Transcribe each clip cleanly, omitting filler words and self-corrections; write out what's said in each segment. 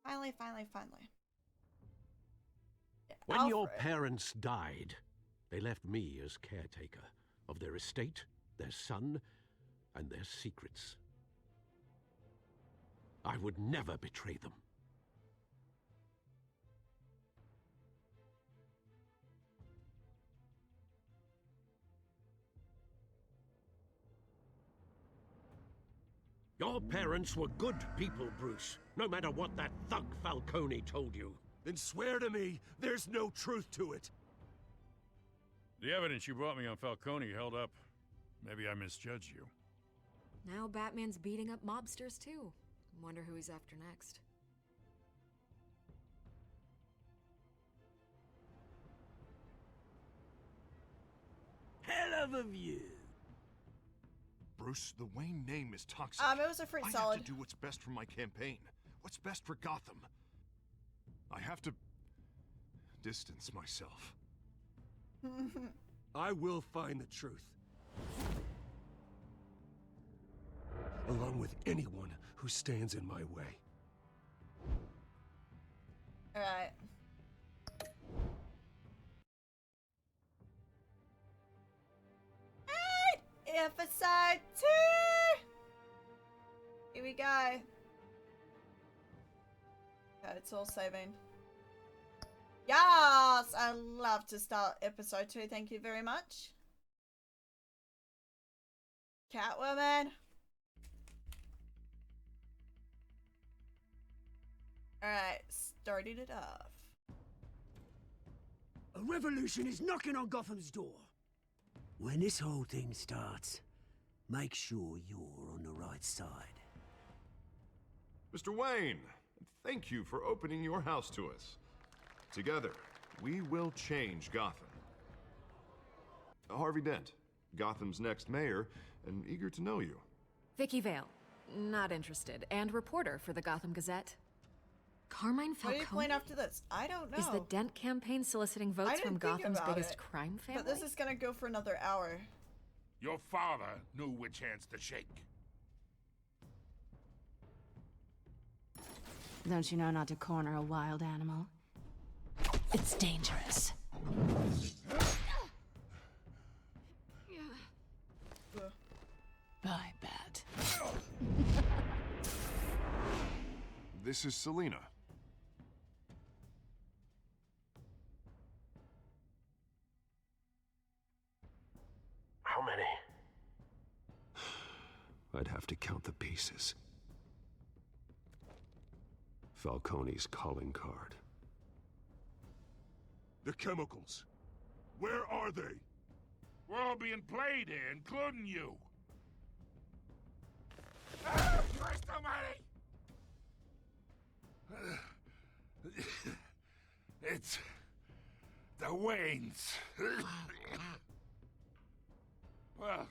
Finally, finally, finally. Yeah, When your Alfred. parents died, they left me as caretaker of their estate, their son, and their secrets. I would never betray them. Your parents were good people, Bruce, no matter what that thug Falcone told you. Then swear to me there's no truth to it. The evidence you brought me on Falcone held up. Maybe I misjudged you. Now Batman's beating up mobsters too. Wonder who he's after next. Hell of a view. Bruce, the Wayne name is toxic. It was a fruit I salad. have to do what's best for my campaign. What's best for Gotham. I have to distance myself. I will find the truth. Along with anyone who stands in my way. Alright. Episode 2! Here we go. Okay, it's all saving. Yes! I love to start episode 2. Thank you very much. Catwoman. Alright, started it off. A revolution is knocking on Gotham's door. When this whole thing starts, make sure you're on the right side. Mr. Wayne, thank you for opening your house to us. Together, we will change Gotham. Harvey Dent, Gotham's next mayor, and eager to know you. Vicky Vale, not interested, and reporter for the Gotham Gazette. Carmine What Falcone? do you point after this? I don't know. Is the Dent campaign soliciting I votes didn't from think Gotham's about biggest it. crime family? But this is gonna go for another hour. Your father knew which hands to shake. Don't you know not to corner a wild animal? It's dangerous. Bye, Bat. This is Selina. How many? I'd have to count the pieces. Falcone's calling card. The chemicals. Where are they? We're all being played here, including you. Ah, Christ almighty! It's the Waynes. Well,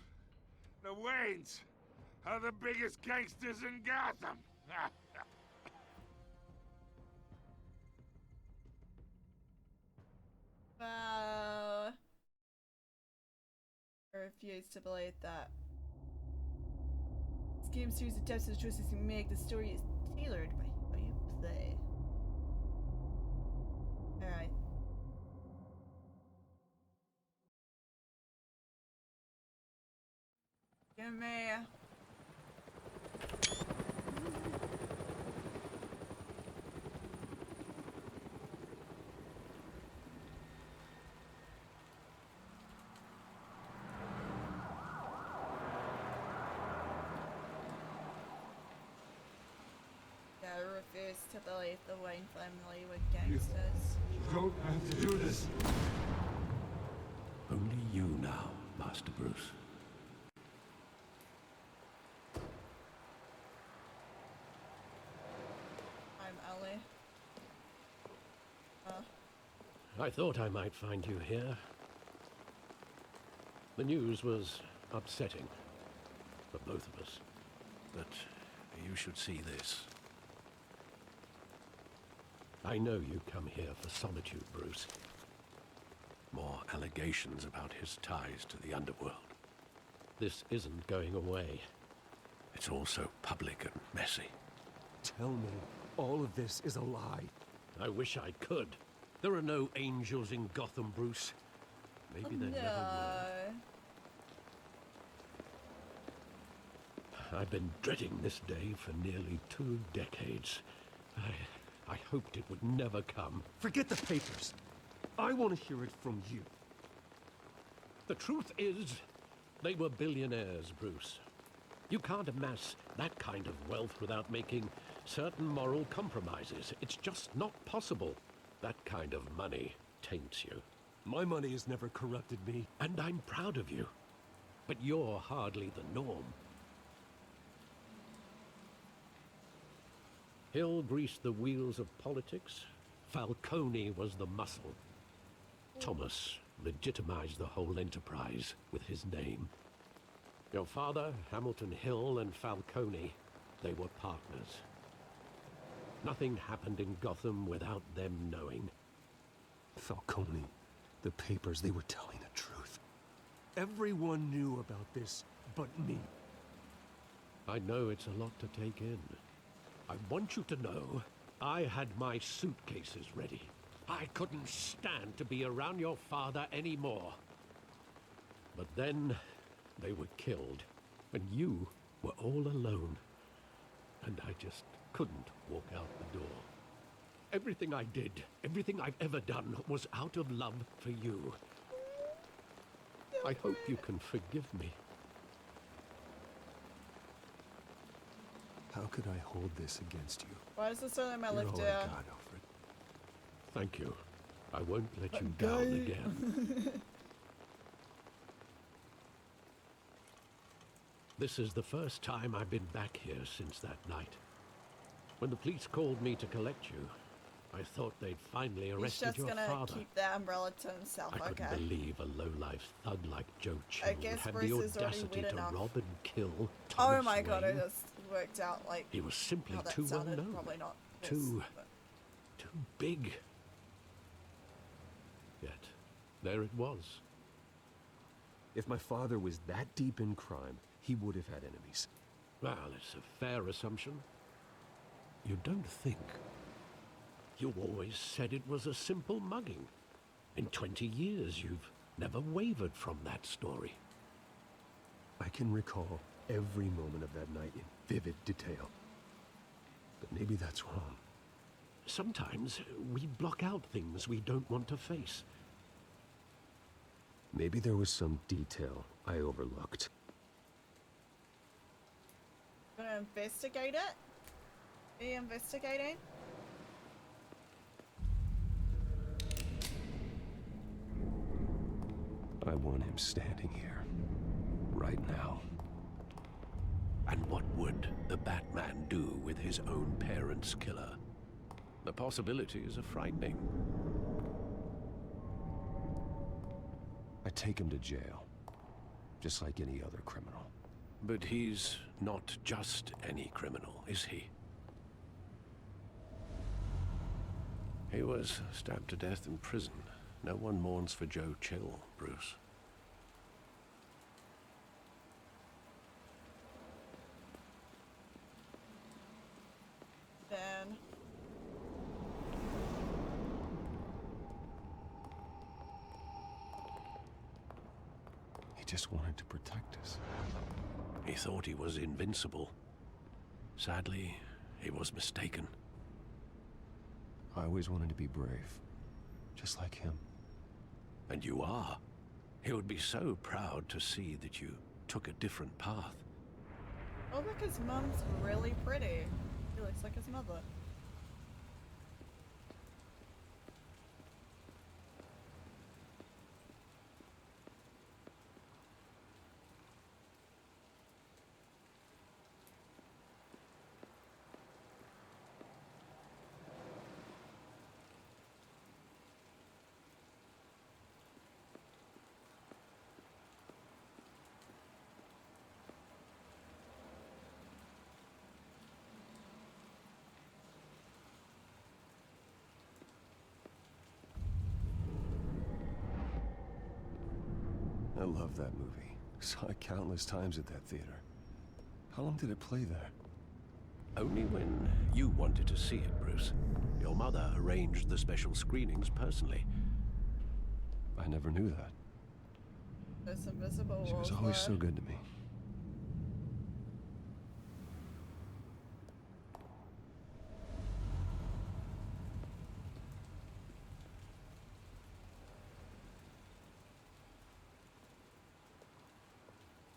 the Waynes are the biggest gangsters in Gotham. Wow. I refuse to believe that. This game series adapts to the choices you make. The story is tailored by how you play. Alright. Give me. I refuse to believe the Wayne family were gangsters. You don't have to do this. Only you now, Master Bruce. I'm Alec. I thought I might find you here. The news was upsetting for both of us. But you should see this. I know you come here for solitude, Bruce. More allegations about his ties to the underworld. This isn't going away. It's all so public and messy. Tell me all of this is a lie. I wish I could. There are no angels in Gotham, Bruce. Maybe there never were. I've been dreading this day for nearly 2 decades. I hoped it would never come. Forget the papers. I want to hear it from you. The truth is, they were billionaires, Bruce. You can't amass that kind of wealth without making certain moral compromises. It's just not possible. That kind of money taints you. My money has never corrupted me. And I'm proud of you. But you're hardly the norm. Hill greased the wheels of politics. Falcone was the muscle. Thomas legitimized the whole enterprise with his name. Your father, Hamilton Hill, and Falcone, they were partners. Nothing happened in Gotham without them knowing. Falcone, the papers, they were telling the truth. Everyone knew about this but me. I know it's a lot to take in. I want you to know, I had my suitcases ready. I couldn't stand to be around your father anymore. But then, they were killed, and you were all alone. And I just couldn't walk out the door. Everything I did, everything I've ever done, was out of love for you. I hope you can forgive me. How could I hold this against you? Why is this only my You're left all I ear? got, Alfred. Thank you. I won't let you down again. This is the first time I've been back here since that night. When the police called me to collect you, I thought they'd finally He's arrested just your gonna father. keep that umbrella to himself, I couldn't okay? believe a low-life thug like Joe I Chill guess had Bruce the is already audacity weird to enough. rob and kill Oh Thomas my god, Wayne. I just worked out, like, He was simply how that too sounded. unknown. Probably not this, Too but- big. Yet, there it was. If my father was that deep in crime, he would have had enemies. Well, it's a fair assumption. You don't think. You always said it was a simple mugging. In 20 years, you've never wavered from that story. I can recall every moment of that night in vivid detail. But maybe that's wrong. Sometimes we block out things we don't want to face. Maybe there was some detail I overlooked. Gonna investigate it? Are you investigating? I want him standing here, right now. And what would the Batman do with his own parents' killer? The possibilities are frightening. I take him to jail, just like any other criminal. But he's not just any criminal, is he? He was stabbed to death in prison. No one mourns for Joe Chill, Bruce. Then... He just wanted to protect us. He thought he was invincible. Sadly, he was mistaken. I always wanted to be brave, just like him. And you are. He would be so proud to see that you took a different path. Oh, look, his mum's really pretty. He looks like his mother. I love that movie. Saw it countless times at that theater. How long did it play there? Only when you wanted to see it, Bruce. Your mother arranged the special screenings personally. I never knew that. This invisible She was wolf, always so good to me.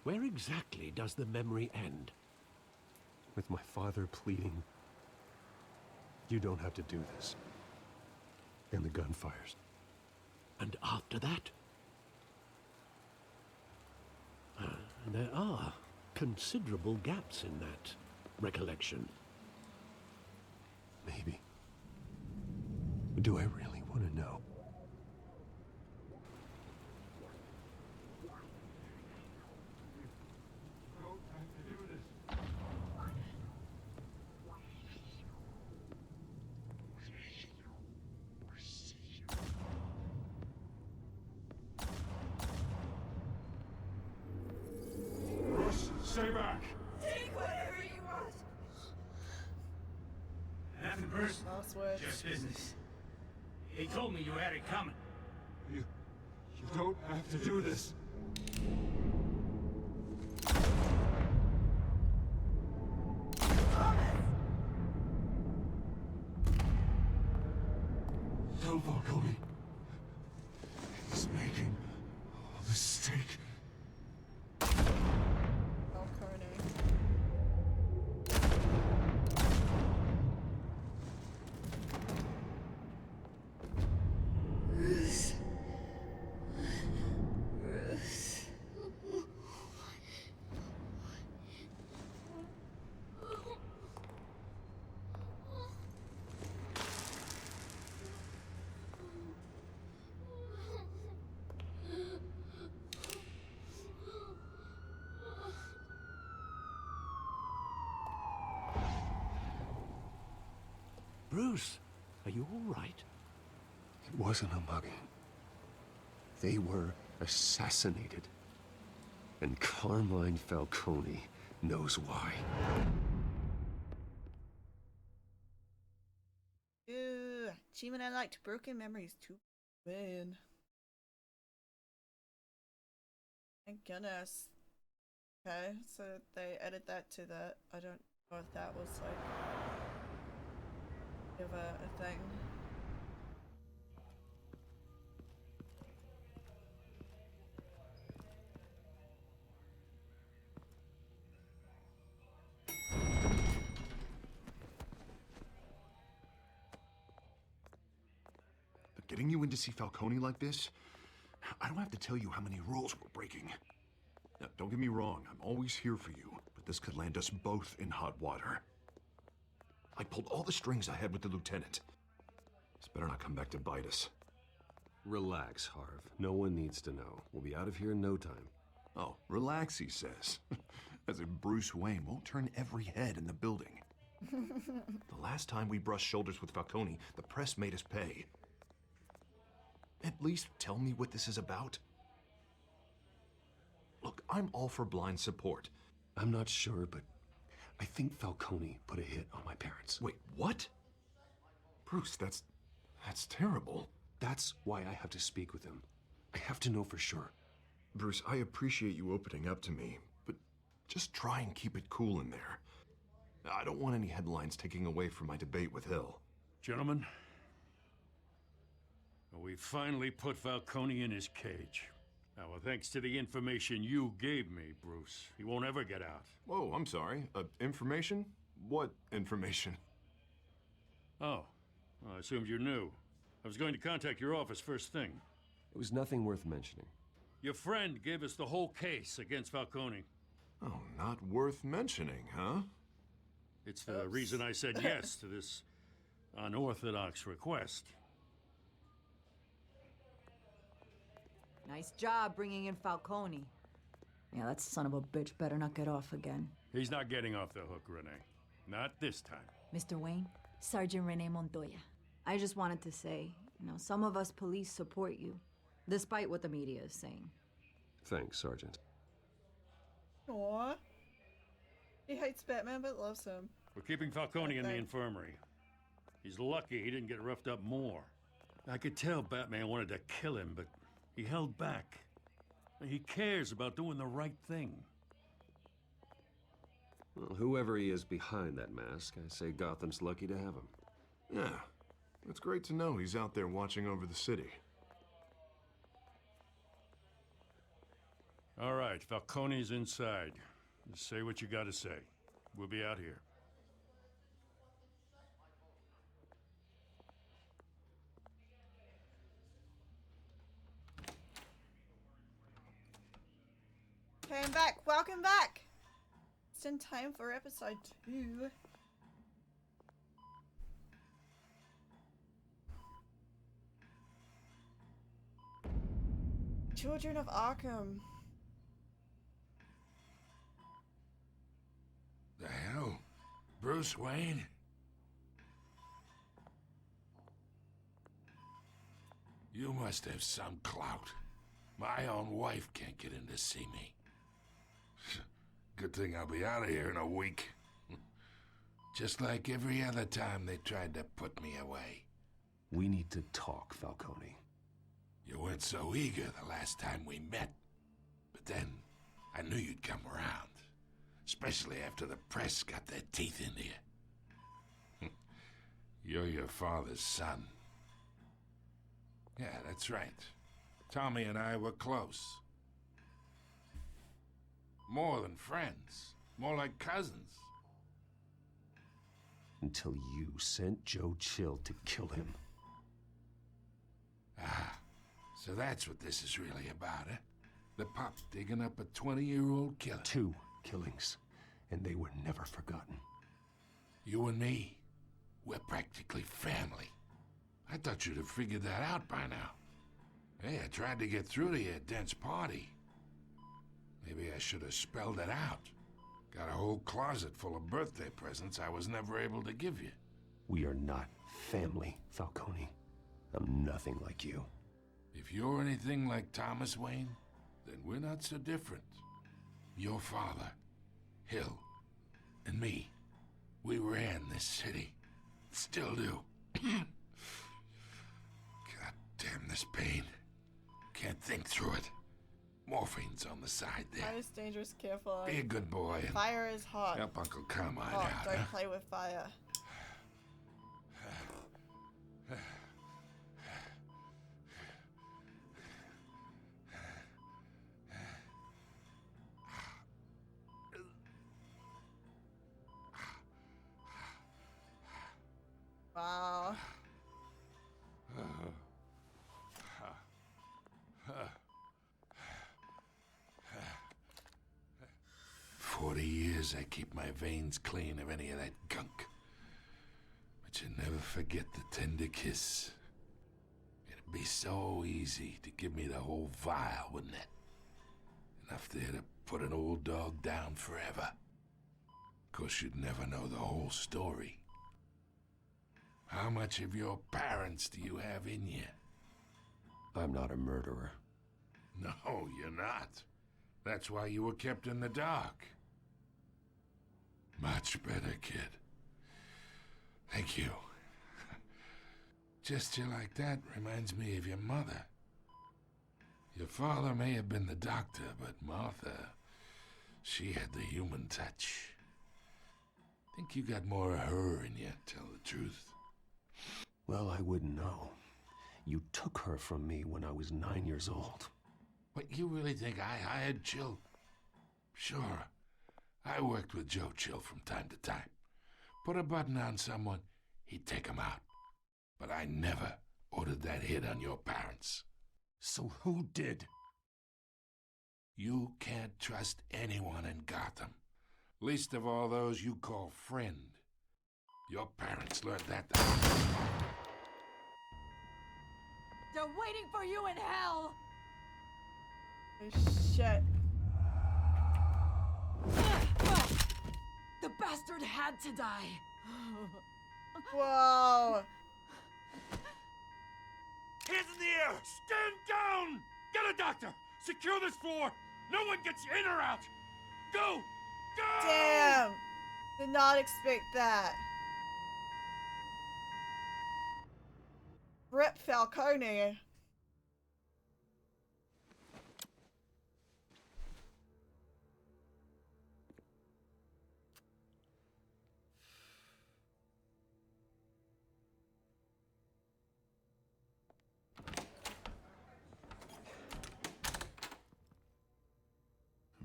Where exactly does the memory end? With my father pleading, "You don't have to do this." And the gun fires. And after that? There are considerable gaps in that recollection. Maybe. But do I really want to know? Stay back! Take whatever you want. Nothing personal. Last words. Just business. He told me you had it coming. You don't have to do this. Tell Falcone. He's making a mistake. Falcone. Bruce, are you all right? It wasn't a mugging. They were assassinated. And Carmine Falcone knows why. Ew. Achievement unlocked. Broken memories. Too bad. Thank goodness. Okay, so they added that to that. I don't know if that was like a thing. But getting you in to see Falcone like this, I don't have to tell you how many rules we're breaking. Now, don't get me wrong, I'm always here for you, but this could land us both in hot water. I pulled all the strings I had with the lieutenant. This better not come back to bite us. Relax, Harv. No one needs to know. We'll be out of here in no time. Oh, relax, he says. As if Bruce Wayne won't turn every head in the building. The last time we brushed shoulders with Falcone, the press made us pay. At least tell me what this is about. Look, I'm all for blind support. I'm not sure, but I think Falcone put a hit on my parents. Wait, what? Bruce, that's terrible. That's why I have to speak with him. I have to know for sure. Bruce, I appreciate you opening up to me, but just try and keep it cool in there. I don't want any headlines taking away from my debate with Hill. Gentlemen, we finally put Falcone in his cage. Now, thanks to the information you gave me, Bruce, he won't ever get out. Whoa, I'm sorry. Information? What information? Oh, well, I assumed you knew. I was going to contact your office first thing. It was nothing worth mentioning. Your friend gave us the whole case against Falcone. Oh, not worth mentioning, huh? It's the reason I said yes to this unorthodox request. Nice job bringing in Falcone. Yeah, that son of a bitch better not get off again. He's not getting off the hook, Renee. Not this time. Mr. Wayne, Sergeant Renee Montoya. I just wanted to say, some of us police support you, despite what the media is saying. Thanks, Sergeant. Aww. He hates Batman but loves him. We're keeping Falcone in the infirmary. He's lucky he didn't get roughed up more. I could tell Batman wanted to kill him, but he held back. He cares about doing the right thing. Well, whoever he is behind that mask, I say Gotham's lucky to have him. Yeah, it's great to know he's out there watching over the city. All right, Falcone's inside. Just say what you gotta say. We'll be out here. Okay, I'm back. Welcome back. It's in time for episode 2. Children of Arkham. The hell? Bruce Wayne? You must have some clout. My own wife can't get in to see me. Good thing I'll be out of here in a week. Just like every other time they tried to put me away. We need to talk, Falcone. You weren't so eager the last time we met. But then, I knew you'd come around. Especially after the press got their teeth into you. You're your father's son. Yeah, that's right. Tommy and I were close. More than friends. More like cousins. Until you sent Joe Chill to kill him. Ah, so that's what this is really about, eh? The pop digging up a 20-year-old killer. 2 killings, and they were never forgotten. You and me, we're practically family. I thought you'd have figured that out by now. Hey, I tried to get through to your dense party. Maybe I should have spelled it out. Got a whole closet full of birthday presents I was never able to give you. We are not family, Falcone. I'm nothing like you. If you're anything like Thomas Wayne, then we're not so different. Your father, Hill, and me, we ran this city. Still do. God damn this pain. Can't think through it. Morphine's on the side there. Fire is dangerous, careful. Be a good boy and Fire is hot. help Uncle Carmine Oh, out, don't huh? play with fire. Wow. 40 years I keep my veins clean of any of that gunk. But you never forget the tender kiss. It'd be so easy to give me the whole vial, wouldn't it? Enough there to put an old dog down forever. Of course, you'd never know the whole story. How much of your parents do you have in you? I'm not a murderer. No, you're not. That's why you were kept in the dark. Much better, kid. Thank you. Gesture like that reminds me of your mother. Your father may have been the doctor, but Martha, she had the human touch. Think you got more of her in you, tell the truth. Well, I wouldn't know. You took her from me when I was 9 years old. What, you really think I hired Chill? Sure. I worked with Joe Chill from time to time. Put a button on someone, he'd take him out. But I never ordered that hit on your parents. So who did? You can't trust anyone in Gotham. Least of all those you call friend. Your parents learned that. They're waiting for you in hell! Oh, shit. The bastard had to die. Whoa. Hands in the air! Stand down! Get a doctor! Secure this floor! No one gets in or out! Go! Go! Damn. Did not expect that. Rip Falcone.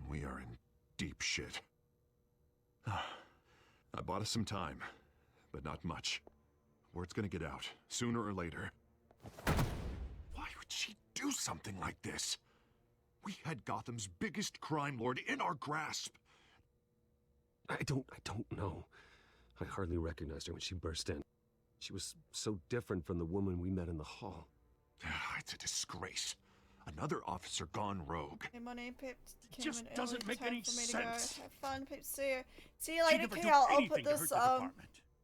We are in deep shit. I bought us some time, but not much. Word's gonna get out, sooner or later. Why would she do something like this? We had Gotham's biggest crime lord in our grasp. I don't know. I hardly recognized her when she burst in. She was so different from the woman we met in the hall. It's a disgrace. Another officer gone rogue. Hey, money, Pip. Just doesn't make any sense. Have fun, Pip. See you later, Kay. I'll put this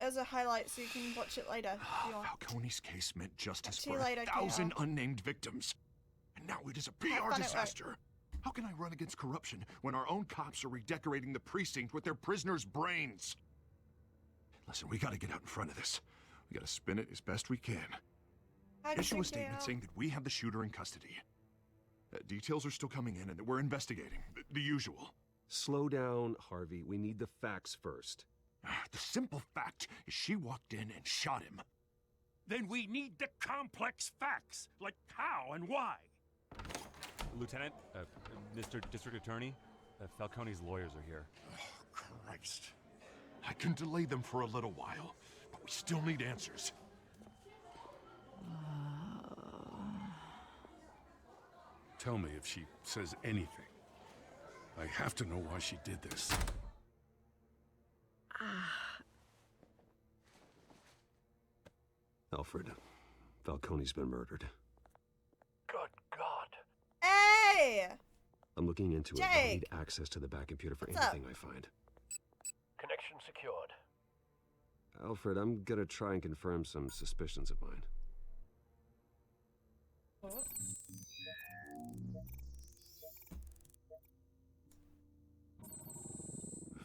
as a highlight so you can watch it later. If you want. Falcone's case meant justice See you for later, 1,000 KL. unnamed victims. And now it is a Have PR fun at disaster. How can I run against corruption when our own cops are redecorating the precinct with their prisoners' brains? Listen, we gotta get out in front of this. We gotta spin it as best we can. Issue a statement saying that we have the shooter in custody. Details are still coming in and that we're investigating. The usual. Slow down, Harvey. We need the facts first. The simple fact is she walked in and shot him. Then we need the complex facts, like how and why. Lieutenant, Mr. District Attorney, Falcone's lawyers are here. Oh, Christ. I can delay them for a little while, but we still need answers. Tell me if she says anything. I have to know why she did this. Alfred, Falcone's been murdered. Good God. Hey! I'm looking into it, but I need access to the back computer for anything I find. Connection secured. Alfred, I'm gonna try and confirm some suspicions of mine. Oh.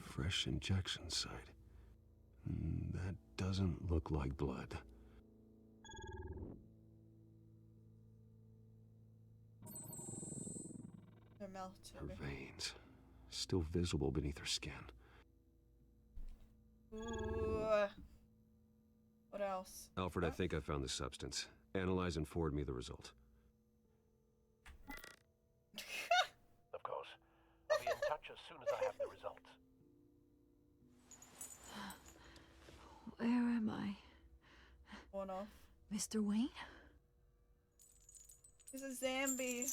Fresh injection site. That doesn't look like blood. Her mouth. Her veins. Still visible beneath her skin. Ooh. What else? Alfred, I think I found the substance. Analyze and forward me the result. Of course. I'll be in touch as soon as I have the results. Where am I? One off. Mr. Wayne? He's a zombie.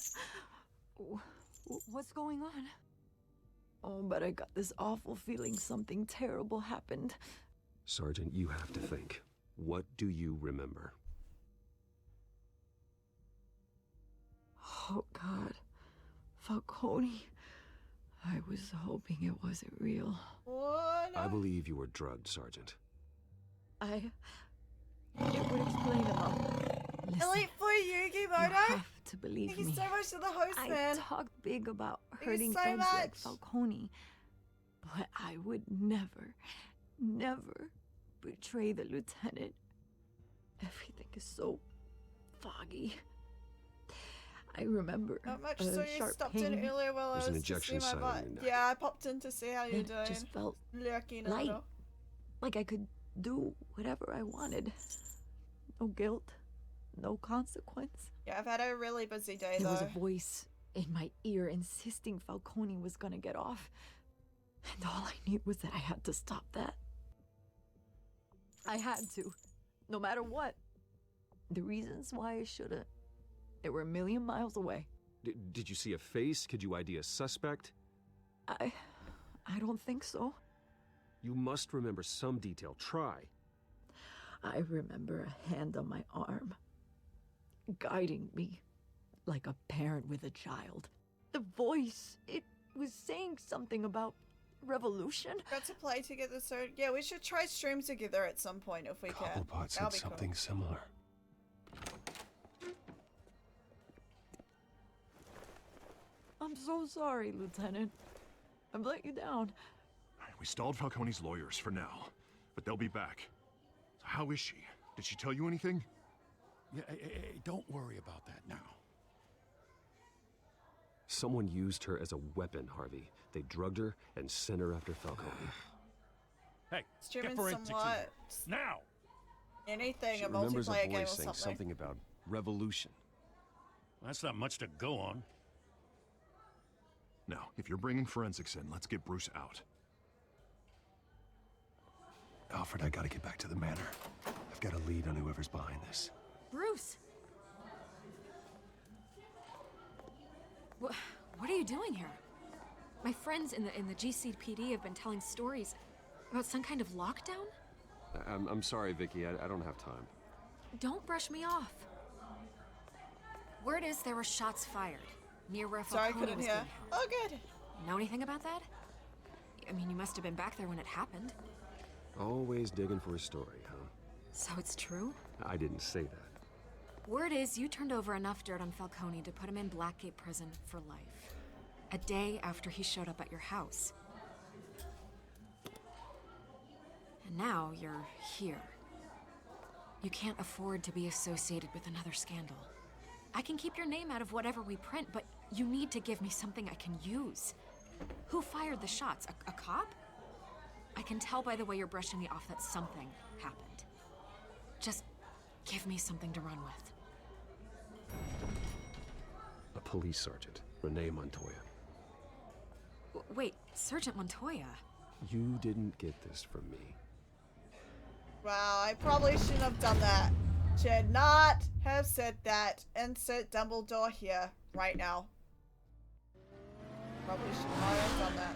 What's going on? Oh, but I got this awful feeling something terrible happened. Sergeant, you have to think. What do you remember? Oh, God. Falcone. I was hoping it wasn't real. What? I believe you were drugged, Sergeant. It would explain a lot. Listen, Elite for Yugi Moto? you have to believe Thank you me. so much to the host, man. I talked big about Thank you hurting so thugs like much. Falcone, but I would never, never betray the lieutenant. Everything is so foggy. I remember Not much, a so you sharp stopped pain. in earlier while There's I an was to see injection my site on butt. your neck. Yeah, I popped in to see how you're It doing. just felt lurking a light. little. Like I could do whatever I wanted. No guilt, no consequence. Yeah, I've had a really busy day There though. was a voice in my ear insisting Falcone was gonna get off. And all I knew was that I had to stop that. I had to, no matter what. The reasons why I shouldn't, they were a million miles away. Did you see a face? Could you ID a suspect? I don't think so. You must remember some detail. Try. I remember a hand on my arm, guiding me like a parent with a child. The voice, it was saying something about revolution. Got to play together, so yeah, we should try stream together at some point if we can. Cobblepot said That'll be something cool. similar. I'm so sorry, Lieutenant. I've let you down. We stalled Falcone's lawyers for now, but they'll be back. So how is she? Did she tell you anything? Yeah, hey, don't worry about that now. Someone used her as a weapon, Harvey. They drugged her and sent her after Falcone. Hey, Streaming get forensics in somewhat. here. Now! Anything, She a remembers a multiplayer game or voice saying something. something about revolution. That's not much to go on. Now, if you're bringing forensics in, let's get Bruce out. Alfred, I gotta get back to the manor. I've got a lead on whoever's behind this. Bruce! What are you doing here? My friends in the GCPD have been telling stories about some kind of lockdown? I'm sorry, Vicky. I don't have time. Don't brush me off. Word is there were shots fired near where Sorry, I Falcone couldn't was hear. being held. Oh, good. Know anything about that? I mean, you must have been back there when it happened. Always digging for a story, huh? So it's true? I didn't say that. Word is you turned over enough dirt on Falcone to put him in Blackgate Prison for life. A day after he showed up at your house. And now you're here. You can't afford to be associated with another scandal. I can keep your name out of whatever we print, but you need to give me something I can use. Who fired the shots? A cop? I can tell by the way you're brushing me off that something happened. Just give me something to run with. A police sergeant, Renee Montoya. Wait, Sergeant Montoya? You didn't get this from me. Wow, I probably shouldn't have done that. Should not have said that. Insert Dumbledore here, right now. Probably should not have done that.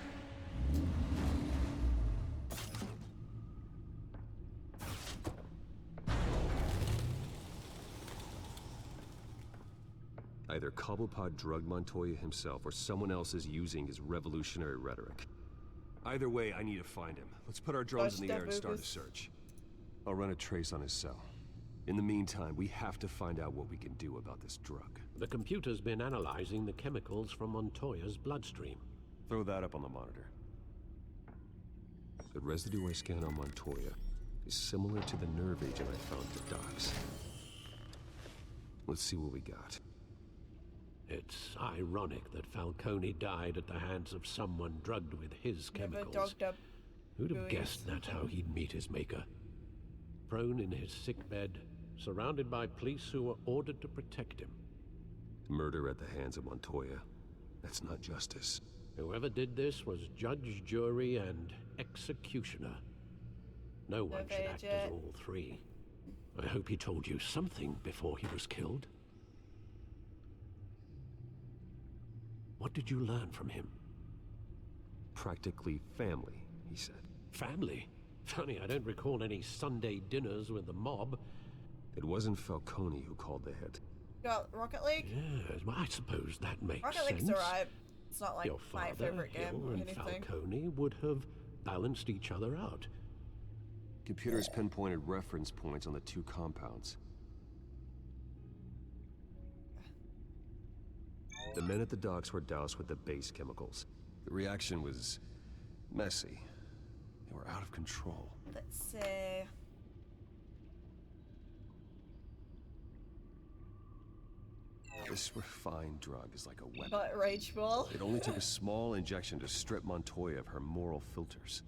Either Cobblepot drugged Montoya himself or someone else is using his revolutionary rhetoric. Either way, I need to find him. Let's put our drones in the air and start a search. I'll run a trace on his cell. In the meantime, we have to find out what we can do about this drug. The computer's been analyzing the chemicals from Montoya's bloodstream. Throw that up on the monitor. The residue I scanned on Montoya is similar to the nerve agent I found at the docks. Let's see what we got. It's ironic that Falcone died at the hands of someone drugged with his chemicals. Who'd have guessed that's how he'd meet his maker? Prone in his sickbed, surrounded by police who were ordered to protect him. Murder at the hands of Montoya. That's not justice. Whoever did this was judge, jury, and executioner. No one should act as all three. I hope he told you something before he was killed. What did you learn from him? Practically family, he said. Family? Funny, I don't recall any Sunday dinners with the mob. It wasn't Falcone who called the hit. Got Rocket League? Yes, well, I suppose that makes Rocket sense. League's alright. It's not like Your my father, favorite game Hill, or and anything. Falcone would have balanced each other out. Computers pinpointed reference points on the two compounds. The men at the docks were doused with the base chemicals. The reaction was messy. They were out of control. Let's see. This refined drug is like a weapon. But Rage Ball. It only took a small injection to strip Montoya of her moral filters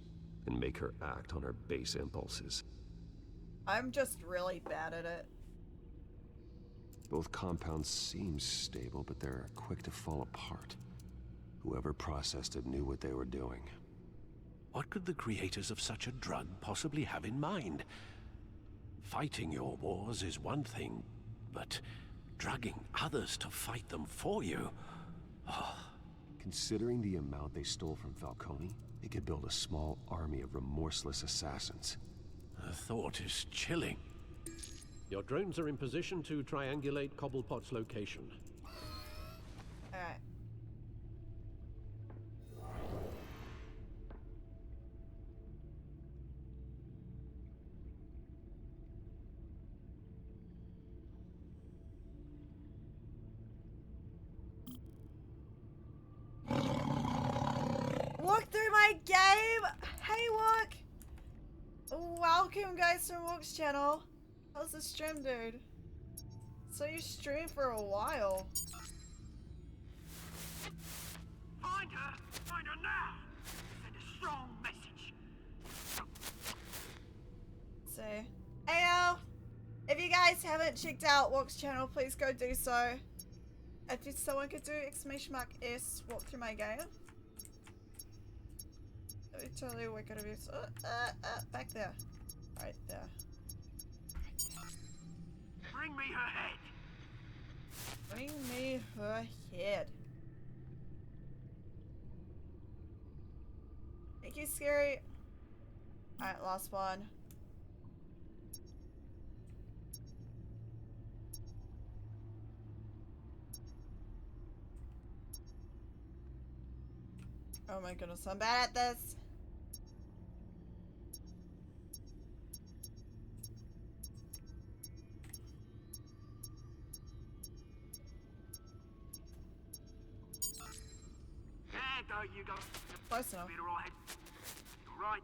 and make her act on her base impulses. I'm just really bad at it. Both compounds seem stable, but they're quick to fall apart. Whoever processed it knew what they were doing. What could the creators of such a drug possibly have in mind? Fighting your wars is one thing, but drugging others to fight them for you? Oh. Considering the amount they stole from Falcone, they could build a small army of remorseless assassins. The thought is chilling. Your drones are in position to triangulate Cobblepot's location. Alright. Walk through my game? Hey, Hey, Wook! Welcome, guys, from Wook's channel. How's the stream, dude? So you streamed for a while. Find her! Find her now! Send a strong message. See. Ayo! If you guys haven't checked out Wook's channel, please go do so. If someone could do !S walk through my game. That'd be totally wicked of you. Back there. Right there. Bring me her head. Bring me her head. Thank you, Scary. Alright, last one. Oh my goodness, I'm bad at this. There you go. Close enough. You're right. You're right.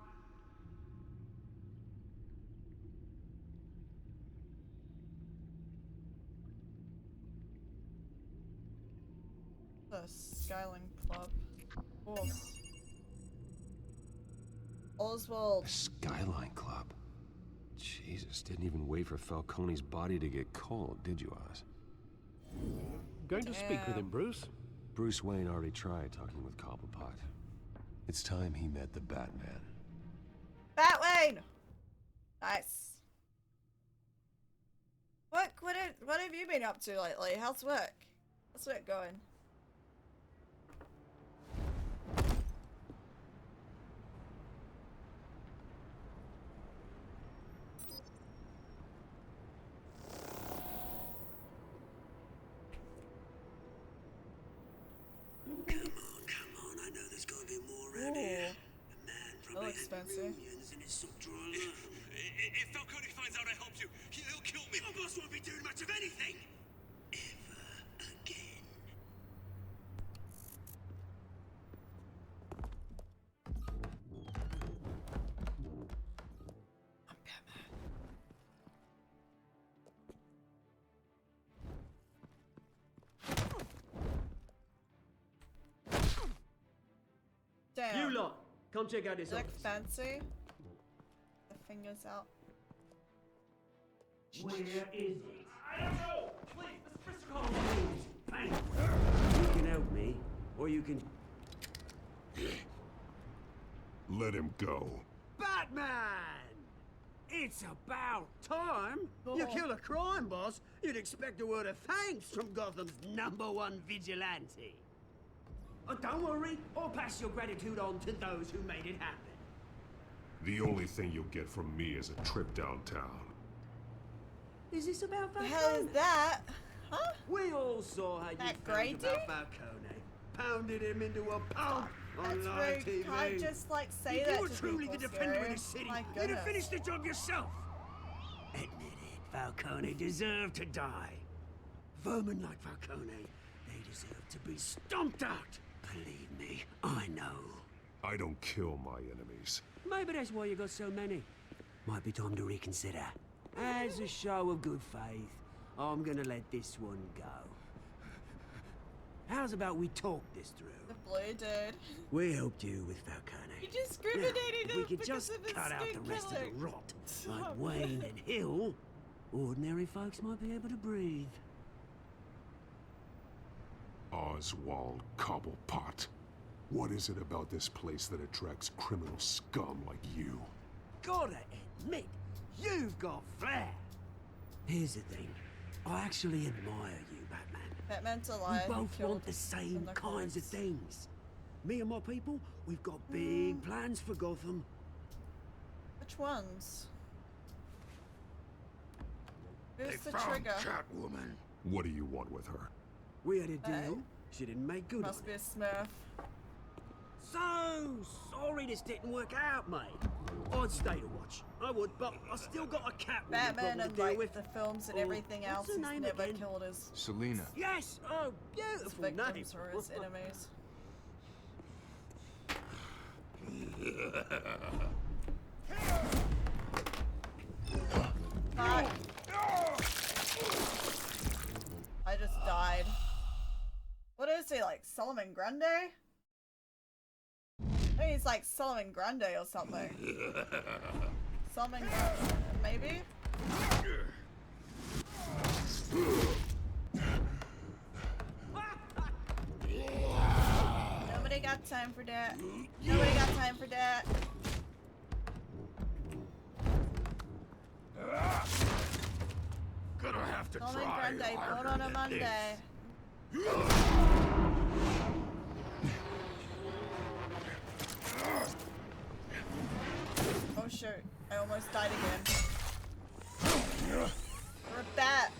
The Skyline Club. Of course. Oswald. The Skyline Club. Jesus, didn't even wait for Falcone's body to get cold, did you, Oz? Going to speak with him, Bruce? Bruce Wayne already tried talking with Cobblepot. It's time he met the Batman. Batwayne! Nice. What have you been up to lately? How's work? How's work going? Come on, I know there's gonna be more around here. A man probably had expensive. millions in his sock drawer alone. If Falcone finds out I helped you, he'll kill me. My boss won't be doing much of anything. Ever again. I'm Batman. Damn. You lot, come check out this Look office. fancy. The fingers out. Where is it? I don't know! Please, Mr. Briscoe! Thanks. You can help me, or you can... Let him go. Batman! It's about time. You kill a crime boss, you'd expect a word of thanks from Gotham's #1 vigilante. Oh, don't worry, I'll pass your gratitude on to those who made it happen. The only thing you'll get from me is a trip downtown. Is this about The Falcone? hell is that? Huh? We all saw how you That felt Grey about dude? Falcone. Pounded him into a pulp on That's live rude. TV. Can't just like say If that you were to truly people, the defender Scary. of the city, My you'd goodness. have finished the job yourself. Admit it, Falcone deserved to die. Vermin like Falcone, they deserve to be stomped out. Believe me, I know. I don't kill my enemies. Maybe that's why you got so many. Might be time to reconsider. As a show of good faith, I'm gonna let this one go. How's about we talk this through? The blue dude. We helped you with Falcone. You discriminated Now, him if we could because just of his cut out skin the rest color. of the rot, like Wayne and Hill, ordinary folks might be able to breathe. Oswald Cobblepot. What is it about this place that attracts criminal scum like you? Gotta admit, you've got flair. Here's the thing. I actually admire you, Batman. Batman's We alive. both want the same kinds of things. Me and my people, we've got big plans for Gotham. Which ones? They Who's the found trigger? Catwoman. What do you want with her? We had a deal. She didn't make good Must on be it. a Smurf. So sorry this didn't work out, mate. I'd stay to watch. I would, but I still got a Catwoman Batman problem to and deal like with. the films and Oh, everything what's else. her He's name never again? killed his Selina. Yes! Oh, beautiful name. victims or his enemies. Fuck. I just died. What is he, like Solomon Grundy? I think he's like Solomon Grundy or something. Solomon Grundy, maybe? Nobody got time for that. Nobody got time for that. Gonna have to Solomon try Grundy, born harder on a than Monday. Oh shoot, I almost died again. We're a bat.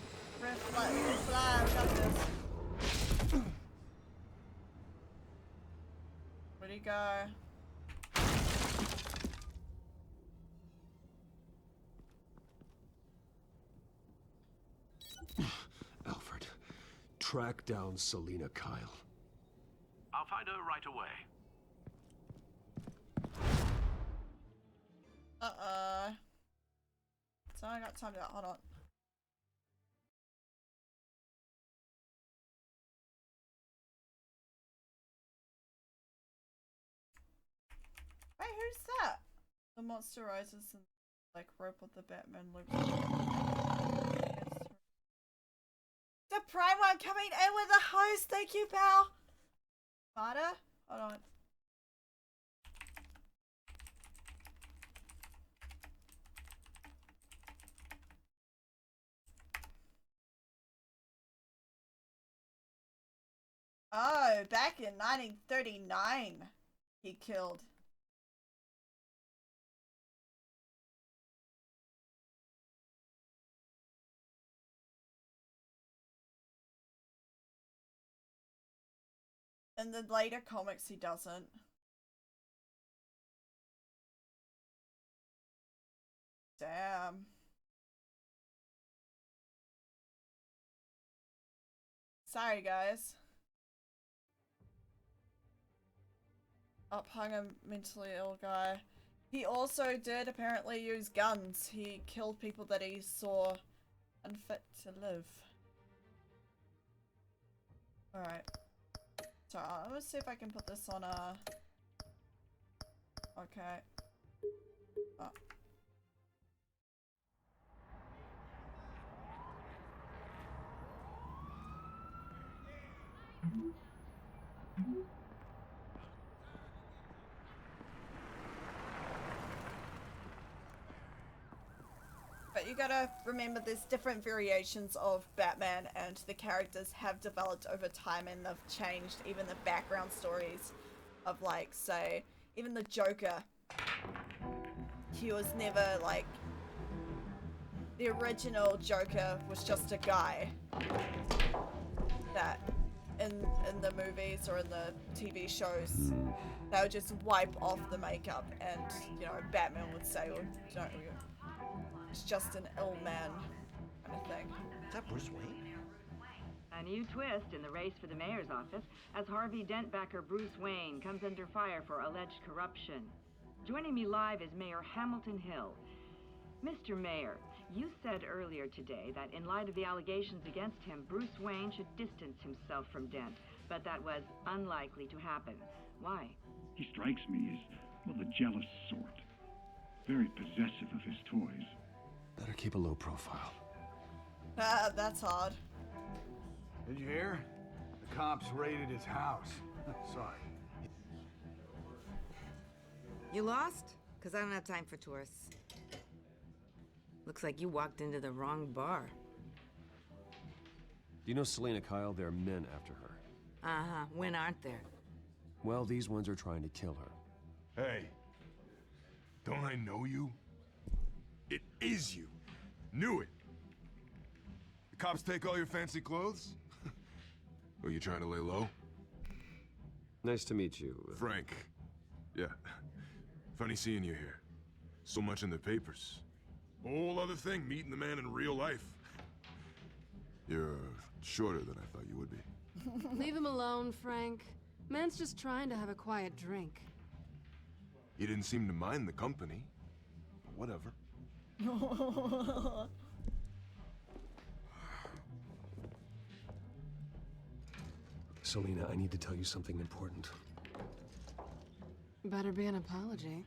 We're a fly. We got this. Where'd he go? Alfred, track down Selina Kyle. I'll find her right away. So I got time to hold on. Wait, who's that? The monster rises and like rope with the Batman loops. The Prime one coming in with a host, thank you, pal. Marta? Hold on. Oh, back in 1939, he killed. In the later comics, he doesn't. Damn. Sorry, guys. Uphung a mentally ill guy. He also did apparently use guns. He killed people that he saw unfit to live. Alright. So I'm gonna see if I can put this on a... Okay. Oh. But you gotta remember there's different variations of Batman and the characters have developed over time and they've changed even the background stories of like, say, even the Joker. He was never like... The original Joker was just a guy that in the movies or in the TV shows they would just wipe off the makeup and, you know, Batman would say, well, don't you? It's just an ill man kind of thing. Is that Bruce Wayne? A new twist in the race for the mayor's office as Harvey Dent backer Bruce Wayne comes under fire for alleged corruption. Joining me live is Mayor Hamilton Hill. Mr. Mayor, you said earlier today that in light of the allegations against him, Bruce Wayne should distance himself from Dent, but that was unlikely to happen. Why? He strikes me as, well, the jealous sort. Very possessive of his toys. Better keep a low profile. That's hard. Did you hear? The cops raided his house. Sorry. You lost? Because I don't have time for tourists. Looks like you walked into the wrong bar. Do you know Selina Kyle? There are men after her. Uh-huh. When aren't there? Well, these ones are trying to kill her. Hey, don't I know you? It is you. Knew it. The cops take all your fancy clothes? Are you trying to lay low? Nice to meet you. Frank. Yeah. Funny seeing you here. So much in the papers. Whole other thing, meeting the man in real life. You're shorter than I thought you would be. Leave him alone, Frank. Man's just trying to have a quiet drink. You didn't seem to mind the company. But whatever. Selena, I need to tell you something important. Better be an apology.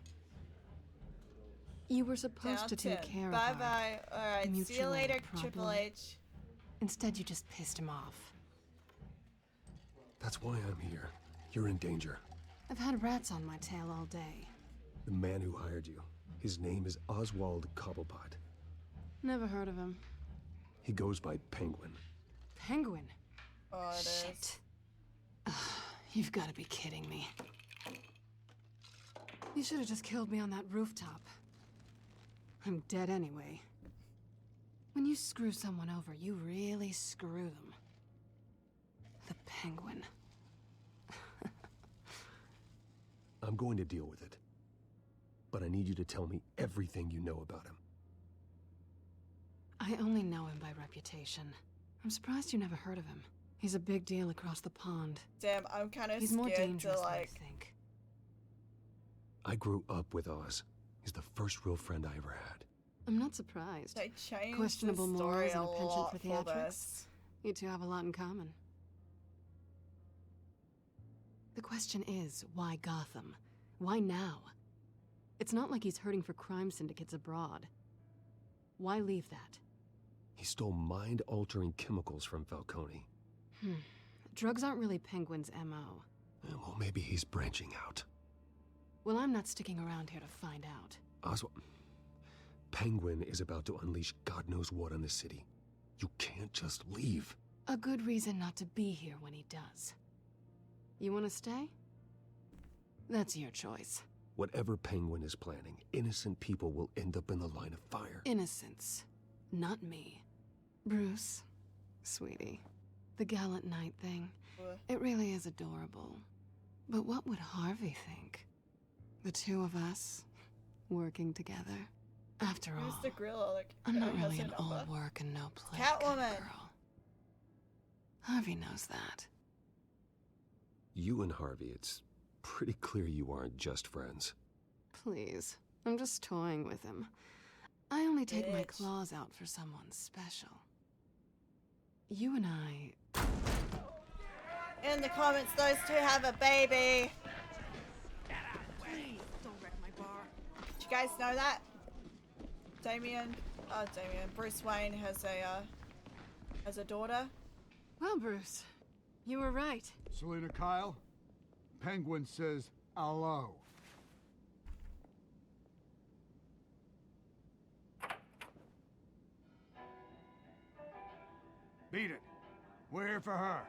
You were supposed to take care of her. Bye-bye. Alright, see you later, Triple H. Instead, you just pissed him off. That's why I'm here. You're in danger. I've had rats on my tail all day. The man who hired you, his name is Oswald Cobblepot. Never heard of him. He goes by Penguin. Penguin? Oh, it is. Shit. You've got to be kidding me. You should have just killed me on that rooftop. I'm dead anyway. When you screw someone over, you really screw them. The Penguin. I'm going to deal with it. But I need you to tell me everything you know about him. I only know him by reputation. I'm surprised you never heard of him. He's a big deal across the pond. Damn, I'm kind of He's more scared dangerous to, like... than you think. I grew up with Oz. He's the first real friend I ever had. I'm not surprised. They changed Questionable the story morals and a penchant lot for for theatrics. this. You two have a lot in common. The question is, why Gotham? Why now? It's not like he's hurting for crime syndicates abroad. Why leave that? He stole mind-altering chemicals from Falcone. Drugs aren't really Penguin's M.O. Well, maybe he's branching out. Well, I'm not sticking around here to find out. Oswald... Penguin is about to unleash God knows what on the city. You can't just leave. A good reason not to be here when he does. You want to stay? That's your choice. Whatever Penguin is planning, innocent people will end up in the line of fire. Innocence. Not me. Bruce, sweetie, the gallant knight thing, it really is adorable. But what would Harvey think? The two of us, working together. After all, Who's the grill? Like, I'm not has really her an number. all work and no play Catwoman. kind of girl. Harvey knows that. You and Harvey, it's pretty clear you aren't just friends. Please, I'm just toying with him. I only take my Bitch. claws out for someone special. You and I... In the comments, those two have a baby. Please, don't wreck my bar. Did you guys know that? Bruce Wayne has a daughter. Well, Bruce, you were right. Selena Kyle, Penguin says hello. Beat it. We're here for her.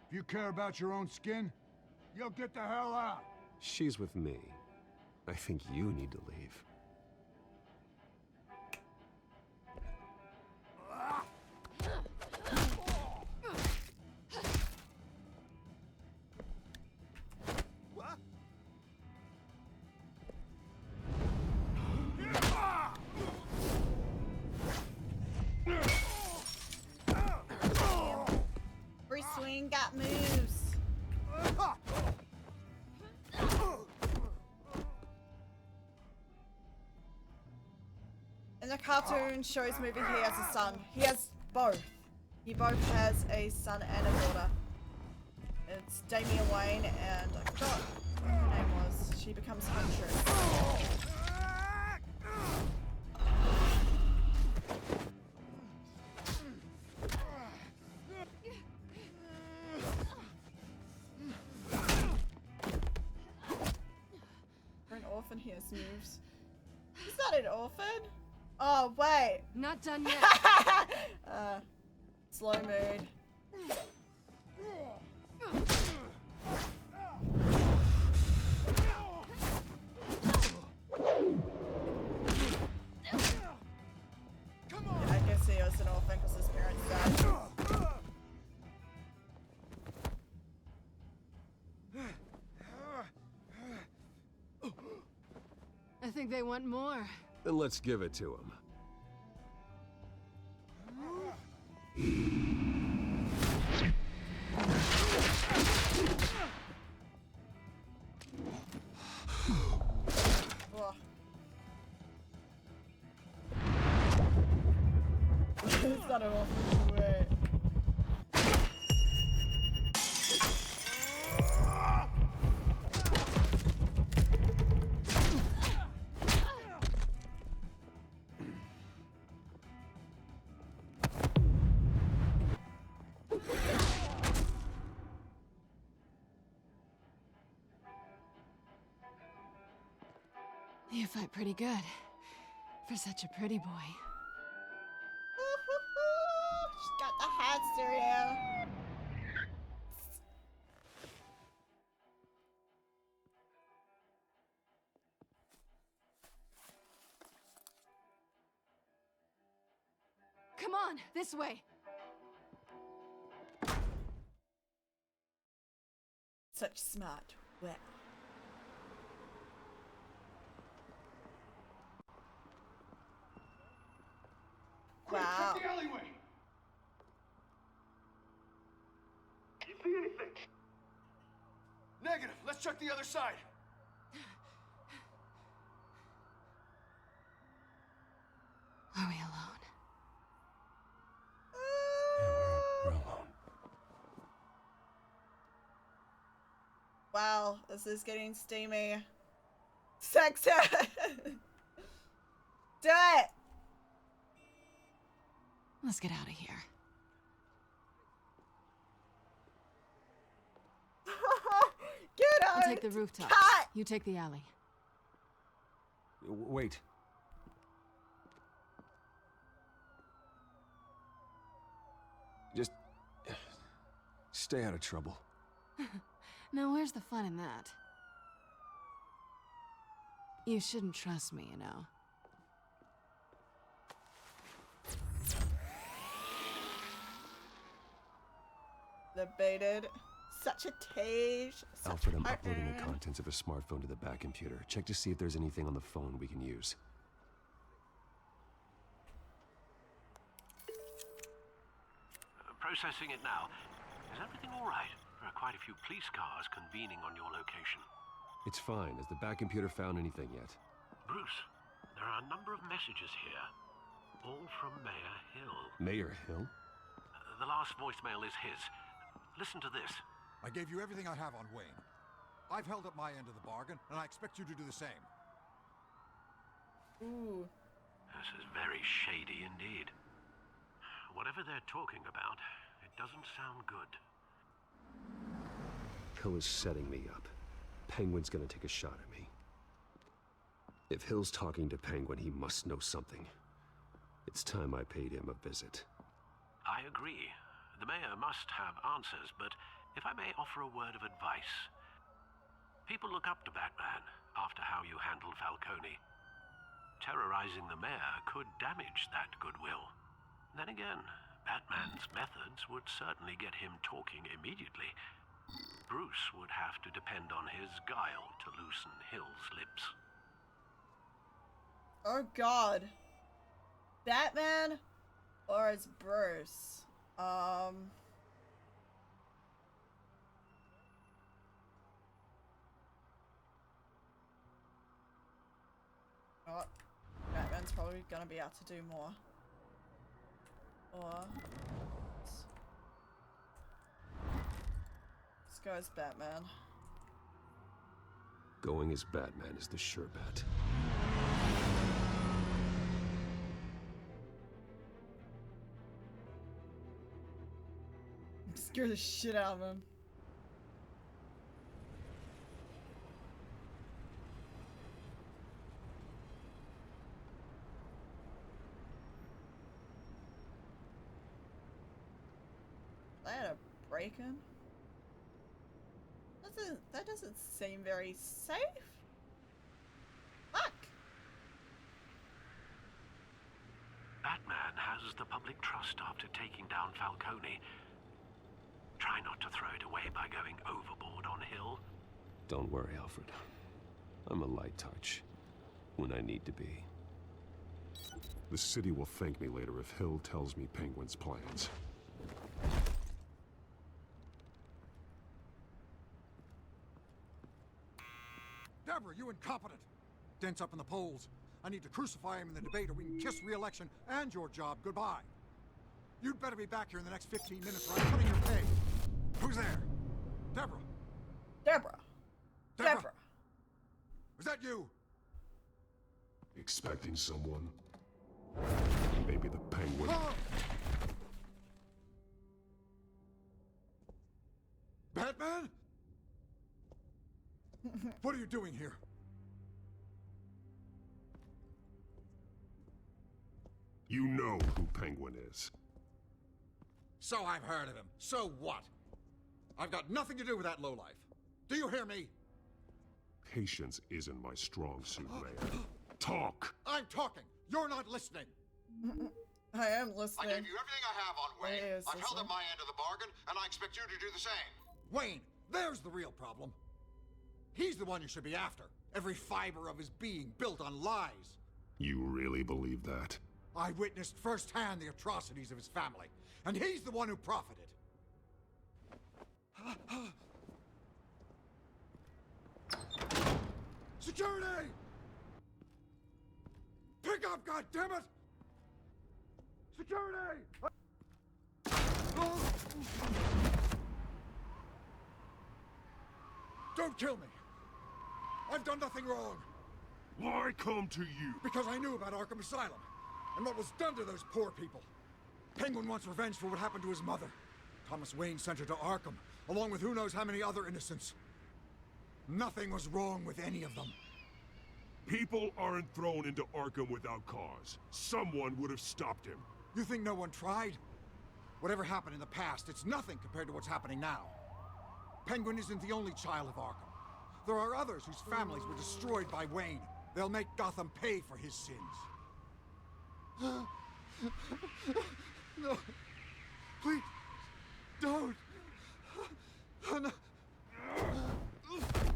If you care about your own skin, you'll get the hell out. She's with me. I think you need to leave. Bruce Wayne got moves. In the cartoon shows movie, he has a son. He has both. He both has a son and a daughter. It's Damian Wayne and I forgot what her name was. She becomes Huntress. For an orphan, he has moves. He's not an orphan. Oh wait. Not done yet. Slow mood. I guess he was an orphan because his parents died. I think they want more. Then let's give it to him. Son of a way. You fight pretty good. For such a pretty boy. She's got the hot cereal. Come on, this way. Such smart. Wow. Wow. Check the alleyway. You see anything? Negative. Let's check the other side. Are we alone? We're alone. Wow, this is getting steamy. Sex. Do it. Let's get out of here. Get out. I'll take the rooftop. Cut. You take the alley. Wait. Just stay out of trouble. Now, where's the fun in that? You shouldn't trust me, you know. Debated. Such a tage. Such Alfred, a I'm partner. uploading the contents of a smartphone to the back computer. Check to see if there's anything on the phone we can use. Processing it now. Is everything all right? There are quite a few police cars convening on your location. It's fine. Has the back computer found anything yet? Bruce, there are a number of messages here. All from Mayor Hill. Mayor Hill? The last voicemail is his. Listen to this. I gave you everything I have on Wayne. I've held up my end of the bargain, and I expect you to do the same. Ooh. This is very shady indeed. Whatever they're talking about, it doesn't sound good. Hill is setting me up. Penguin's gonna take a shot at me. If Hill's talking to Penguin, he must know something. It's time I paid him a visit. I agree. The mayor must have answers, but if I may offer a word of advice. People look up to Batman after how you handled Falcone. Terrorizing the mayor could damage that goodwill. Then again, Batman's methods would certainly get him talking immediately. Bruce would have to depend on his guile to loosen Hill's lips. Oh God. Batman or as Bruce? Oh, Batman's probably gonna be able to do more. Or let's go as Batman. Going as Batman is the sure bet. Scare the shit out of him. I had a break-in? That doesn't seem very safe. Fuck. Batman has the public trust after taking down Falcone. Try not to throw it away by going overboard on Hill. Don't worry, Alfred. I'm a light touch when I need to be. The city will thank me later if Hill tells me Penguin's plans. Deborah, you incompetent! Dent's up in the polls. I need to crucify him in the debate or we can kiss re-election and your job goodbye. You'd better be back here in the next 15 minutes or I'm cutting your pay. Who's there? Deborah. Deborah. Deborah. Was that you? Expecting someone? Maybe the Penguin. Batman? What are you doing here? You know who Penguin is. So I've heard of him. So what? I've got nothing to do with that lowlife. Do you hear me? Patience isn't my strong suit, Mayor. Talk! I'm talking. You're not listening. I am listening. I gave you everything I have on Wayne. Yes, I've held up my end of the bargain, and I expect you to do the same. Wayne, there's the real problem. He's the one you should be after. Every fiber of his being built on lies. You really believe that? I witnessed firsthand the atrocities of his family, and he's the one who profited. Security! Pick up, goddammit! Security! Don't kill me! I've done nothing wrong! Why come to you? Because I knew about Arkham Asylum, and what was done to those poor people. Penguin wants revenge for what happened to his mother. Thomas Wayne sent her to Arkham, along with who knows how many other innocents. Nothing was wrong with any of them. People aren't thrown into Arkham without cause. Someone would have stopped him. You think no one tried? Whatever happened in the past, it's nothing compared to what's happening now. Penguin isn't the only child of Arkham. There are others whose families were destroyed by Wayne. They'll make Gotham pay for his sins. No. Please. Don't. No.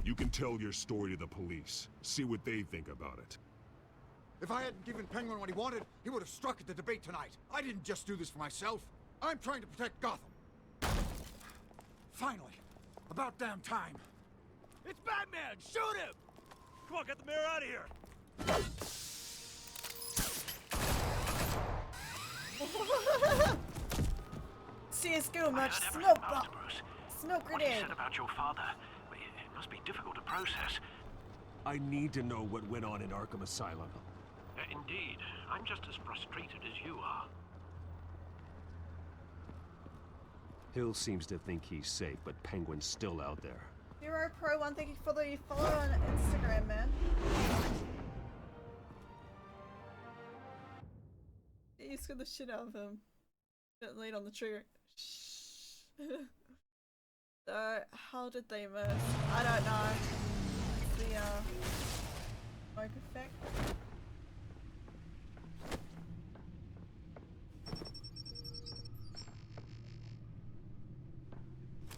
You can tell your story to the police. See what they think about it. If I hadn't given Penguin what he wanted, he would have struck at the debate tonight. I didn't just do this for myself. I'm trying to protect Gotham. Finally. About damn time. It's Batman! Shoot him! Come on, get the mayor out of here! CSGO much I heard everything smoke about bomb. it, Bruce. Smoke What you grenade. said about your father, it must be difficult to process. I need to know what went on in Arkham Asylum. Indeed. I'm just as frustrated as you are. Hill seems to think he's safe, but Penguin's still out there. Hero Pro 1, thank you for the follow on Instagram, man. You scared the shit out of him. Didn't lean on the trigger. So, how did they miss? I don't know. The smoke effect.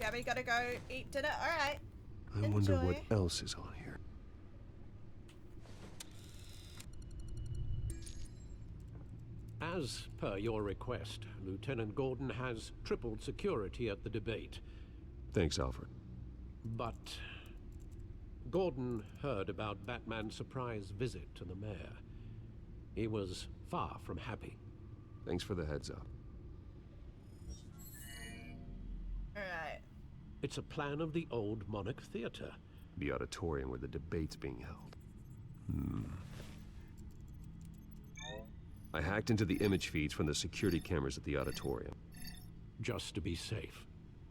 Yeah, we gotta go eat dinner. Alright. I wonder what else is on here. As per your request, Lieutenant Gordon has tripled security at the debate. Thanks, Alfred. But Gordon heard about Batman's surprise visit to the mayor. He was far from happy. Thanks for the heads up. Alright. It's a plan of the old Monarch Theater. The auditorium where the debate's being held. I hacked into the image feeds from the security cameras at the auditorium. Just to be safe.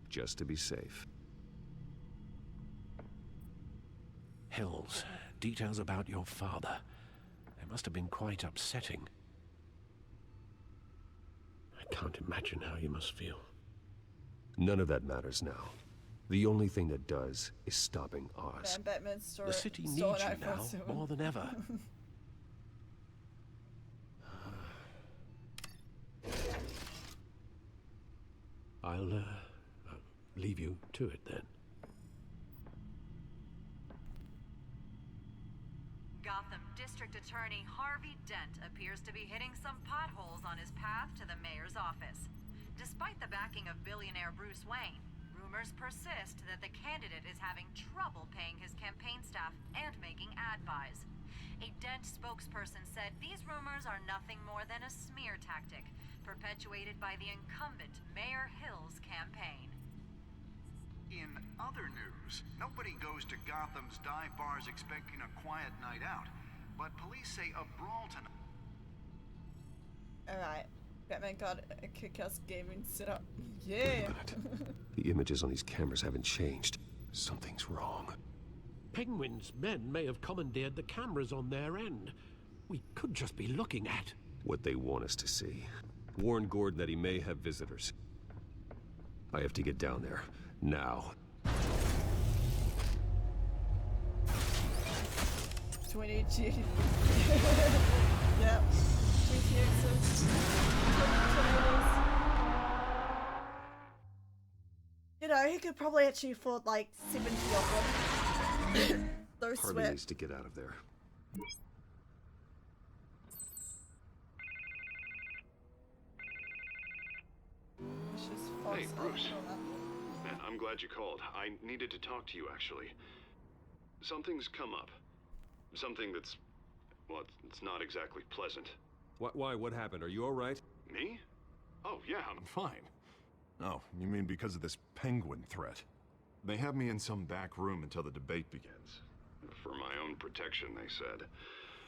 Just to be safe. Hills, details about your father. They must have been quite upsetting. I can't imagine how you must feel. None of that matters now. The only thing that does is stopping Oz. Batman's story. The city needs you now more than ever. I'll leave you to it then. Gotham District Attorney Harvey Dent appears to be hitting some potholes on his path to the mayor's office. Despite the backing of billionaire Bruce Wayne, rumors persist that the candidate is having trouble paying his campaign staff and making ad buys. A Dent spokesperson said these rumors are nothing more than a smear tactic, perpetuated by the incumbent Mayor Hill's campaign. In other news, nobody goes to Gotham's dive bars expecting a quiet night out, but police say a brawl tonight. Alright, Batman got a kick-ass gaming setup. Yeah! The images on these cameras haven't changed. Something's wrong. Penguin's men may have commandeered the cameras on their end. We could just be looking at what they want us to see. Warn Gordon that he may have visitors. I have to get down there. Now. 20 G. Yep. GTXs. You know, he could probably actually afford like 70 of them. Those Harvey sweat. needs to get out of there. Hey, Bruce. Man, I'm glad you called. I needed to talk to you, actually. Something's come up. Something that's... well, it's not exactly pleasant. Why? What happened? Are you all right? Me? Oh, yeah, I'm fine. Oh, you mean because of this penguin threat? They have me in some back room until the debate begins. For my own protection, they said.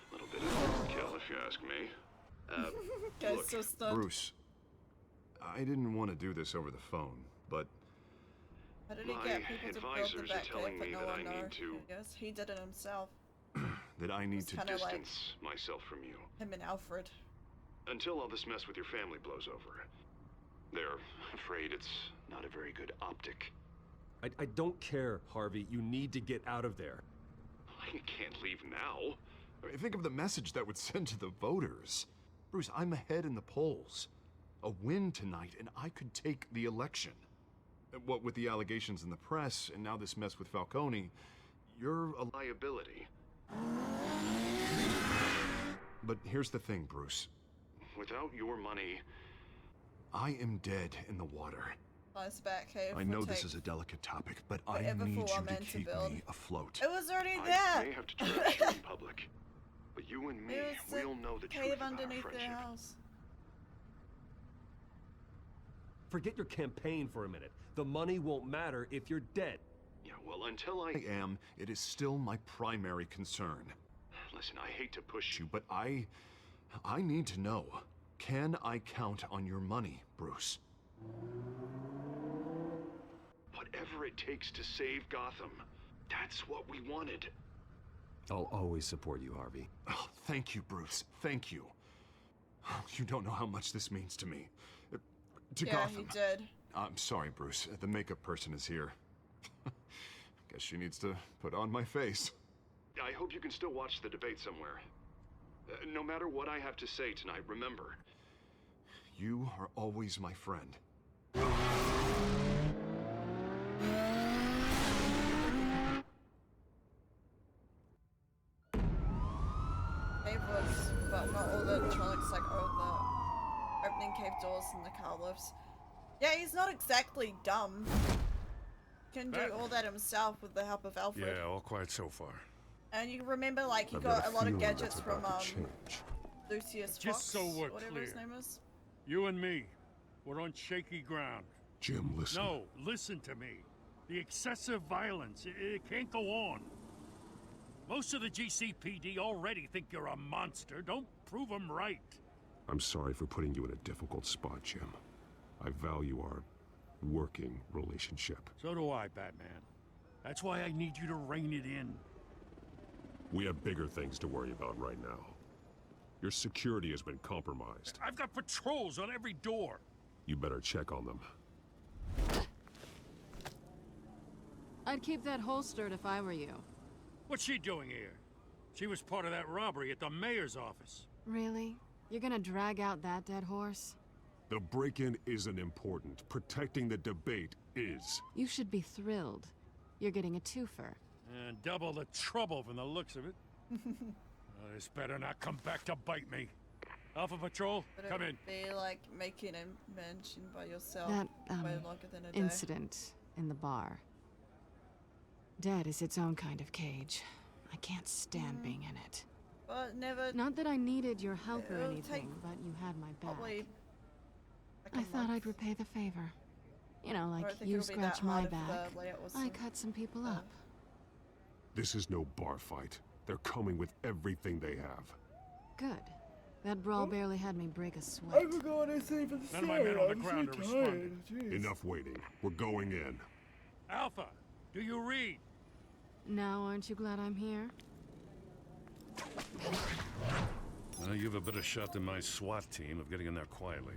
A little bit of overkill, if you ask me. Guy's so stunned. Bruce, I didn't want to do this over the phone, but How did he my get people to build the advisors are Batcave telling but me no that one I know? need to I guess he did it himself. that I need It's to kinda like distance myself from you him and Alfred. until all this mess with your family blows over. They're afraid it's not a very good optic. I don't care, Harvey. You need to get out of there. I can't leave now. I mean, think of the message that would send to the voters. Bruce, I'm ahead in the polls. A win tonight, and I could take the election. What with the allegations in the press, and now this mess with Falcone, you're a liability. But here's the thing, Bruce. Without your money, I am dead in the water. Nice Batcave. I know this is a delicate topic, but I forever need for you one to man to keep build. me afloat. It was already I there. may have to trash you in public, but you and me, It was we'll know the truth cave about our underneath their friendship. house. Forget your campaign for a minute. The money won't matter if you're dead. Yeah, well, until I am, it is still my primary concern. Listen, I hate to push you, but I need to know. Can I count on your money, Bruce? Whatever it takes to save Gotham. That's what we wanted. I'll always support you, Harvey. Oh, thank you, Bruce. Thank you. You don't know how much this means to me. To Yeah, Gotham. he did. I'm sorry, Bruce. The makeup person is here. Guess she needs to put on my face. I hope you can still watch the debate somewhere. No matter what I have to say tonight, remember, you are always my friend. Cave was, but not all the electronics, like all the opening cave doors and the car lifts. Yeah, he's not exactly dumb. Can do all that himself with the help of Alfred. Yeah, all quiet so far. And you remember, like, he I've got got a lot of feeling gadgets that's from about to change. Lucius Fox, Just so we're whatever his clear. name is. You and me, we're on shaky ground. Jim, listen. No, listen to me. The excessive violence, it can't go on. Most of the GCPD already think you're a monster. Don't prove them right. I'm sorry for putting you in a difficult spot, Jim. I value our working relationship. So do I, Batman. That's why I need you to rein it in. We have bigger things to worry about right now. Your security has been compromised. I've got patrols on every door. You better check on them. I'd keep that holstered if I were you. What's she doing here? She was part of that robbery at the mayor's office. Really? You're gonna drag out that dead horse? The break-in isn't important. Protecting the debate is. You should be thrilled. You're getting a twofer. And double the trouble from the looks of it. This better not come back to bite me. Alpha Patrol, But come it in. would be like making a mansion by yourself That, way longer than a day. incident in the bar. Dead is its own kind of cage. I can't stand being in it. But never. Not that I needed your help or It'll anything, take but you had my back. Probably I thought I'd repay the favor. You know, like think you it'll be scratch that my hard if back, the layout was I so- cut some people up. This is no bar fight. They're coming with everything they have. Good. That brawl barely had me break a sweat. I forgot I saved the None of my men on the ground are responding. Enough waiting. We're going in. Alpha, do you read? Now, aren't you glad I'm here? Well, you have a better shot than my SWAT team of getting in there quietly.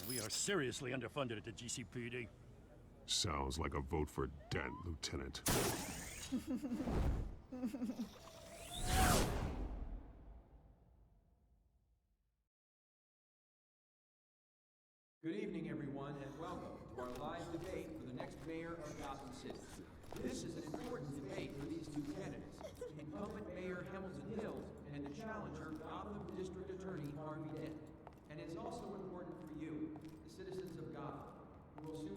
We are seriously underfunded at the GCPD. Sounds like a vote for Dent, Lieutenant. Good evening, everyone, and welcome to our live debate for the next mayor of Gotham City. This is an important debate for these two candidates, incumbent Mayor Hamilton Hill and the challenger, Gotham District Attorney Harvey Dent. And it's also important for you, the citizens of Gotham, who will soon...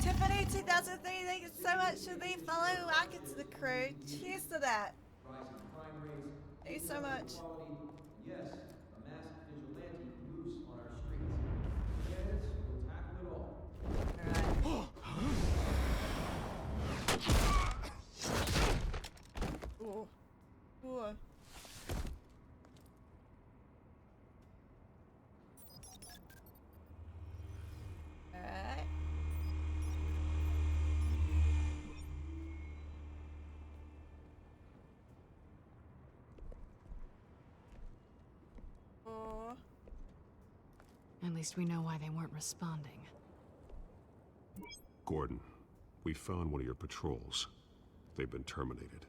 Tiffany 2003, thank you so much for the follow. Welcome to the crew. Cheers to that. Rising crime rates, Thank you so much. yes, a masked vigilante loose on our streets. Candidates will tackle it all. Ooh. Ooh. Alright. Oh. At least we know why they weren't responding. Gordon, we found one of your patrols. They've been terminated.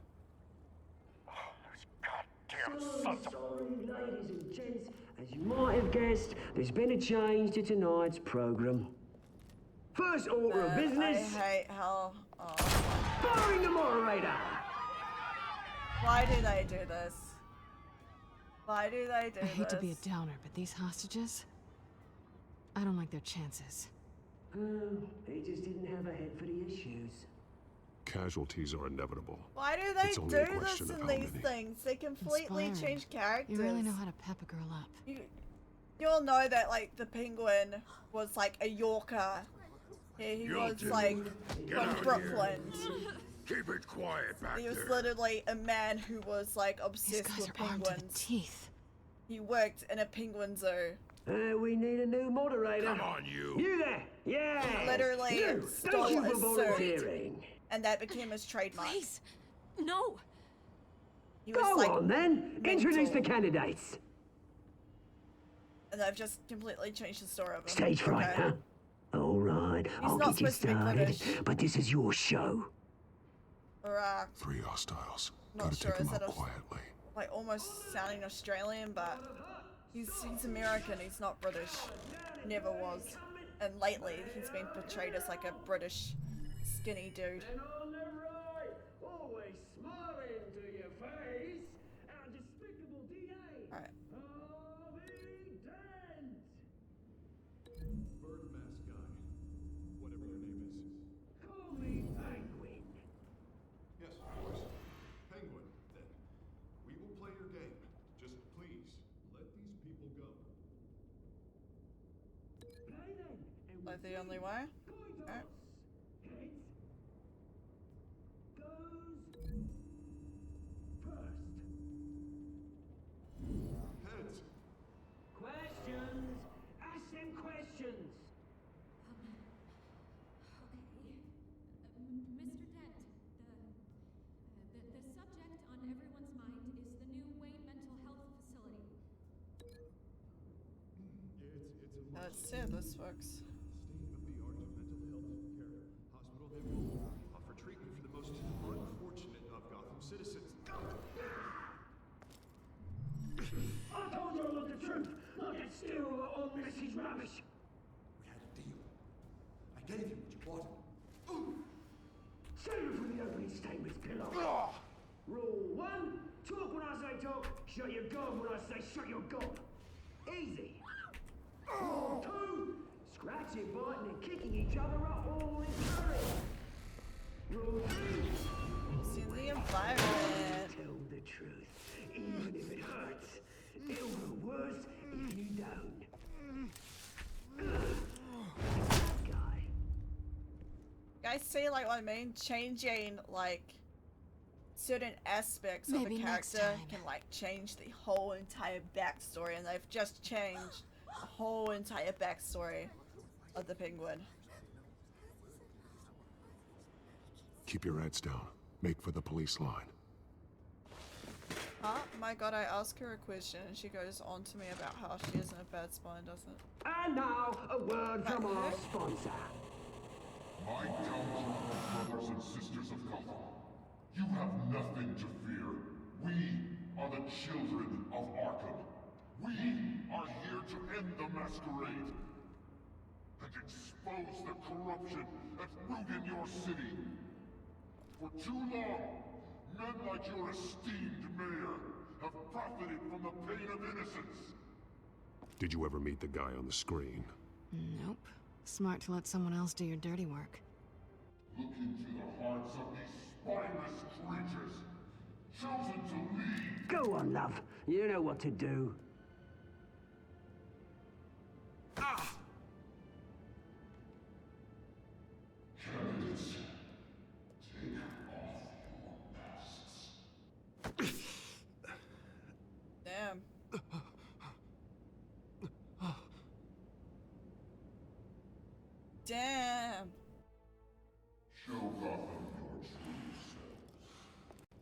Sorry, ladies and gents. As you might have guessed, there's been a change to tonight's program. First order of business. I hate how. Oh. Firing the moderator. Why do they do this? Why do they do I hate this? to be a downer, but these hostages... I don't like their chances. They just didn't have a head for the issues. Casualties are inevitable. Why do they It's only do a this question of in how these many. things? They completely Inspiring. change characters. You really know how to pep a girl up. You all know that, like, the Penguin was, like, a Yorker. Yeah, he was, like, from Brooklyn. Keep it quiet back He was there. literally a man who was, like, obsessed guys with are armed to the penguins. teeth. He worked in a penguin zoo. We need a new moderator. Come on, you. You there? Yeah. He literally You. stole Thank you his for suit. volunteering. And that became his trademark. Please, no. He was, Go like, on then. Introduce the mental. candidates. And they've just completely changed the story of him. Stage fright, Okay. huh? All right, I'll not get you supposed to be started. British. But this is your show. Or, 3 hostiles. not Gotta sure, take is them that out a- quietly. like, almost sounding Australian, but he's American, he's not British. Never was. And lately, he's been portrayed as, like, a British skinny dude. And on the right, always smiling to your face, our despicable DA, Alright. Harvey Dent. Bird mask guy. Whatever your name is. Call me Penguin. Yes, of course. Penguin, then. We will play your game. Just please, let these people go. Play then, and Like the only way? Alright. Heads goes first. Heads. Questions. Ask them questions. Mr. Dent, the subject on everyone's mind is the new Wayne Mental Health Facility. Yeah, it's a Let's do this, folks. state-of-the-art mental health care hospital that will offer treatment for the most unfortunate of Gotham citizens. I told you all the truth. Not that steal all message rubbish. We had a deal. I gave you what you wanted. Save it for the opening statements, pillow. Rule 1, talk when I say talk, shut your gob when I say shut your gob. Easy. Rule 2, scratching, biting, and kicking each other are all encouraged. Rule 3, See the environment. tell the truth, even if it hurts. see like what I mean? Changing like certain aspects Maybe of the next character time. can like change the whole entire backstory, and they've just changed the whole entire backstory of the Penguin. Keep your heads down. Make for the police line. Oh my god, I ask her a question and she goes on to me about how she isn't a bad spy, doesn't. And now, a word from our sponsor. My township brothers and sisters of Gotham, you have nothing to fear. We are the children of Arkham. We are here to end the masquerade and expose the corruption that's rooted your city. For too long, men like your esteemed mayor have profited from the pain of innocence. Did you ever meet the guy on the screen? Nope. Smart to let someone else do your dirty work. Look into the hearts of these spineless creatures, chosen to lead. Go on, love. You know what to do. Ah! Candidates, take off your masks. Damn. Damn. Show Gotham your true selves.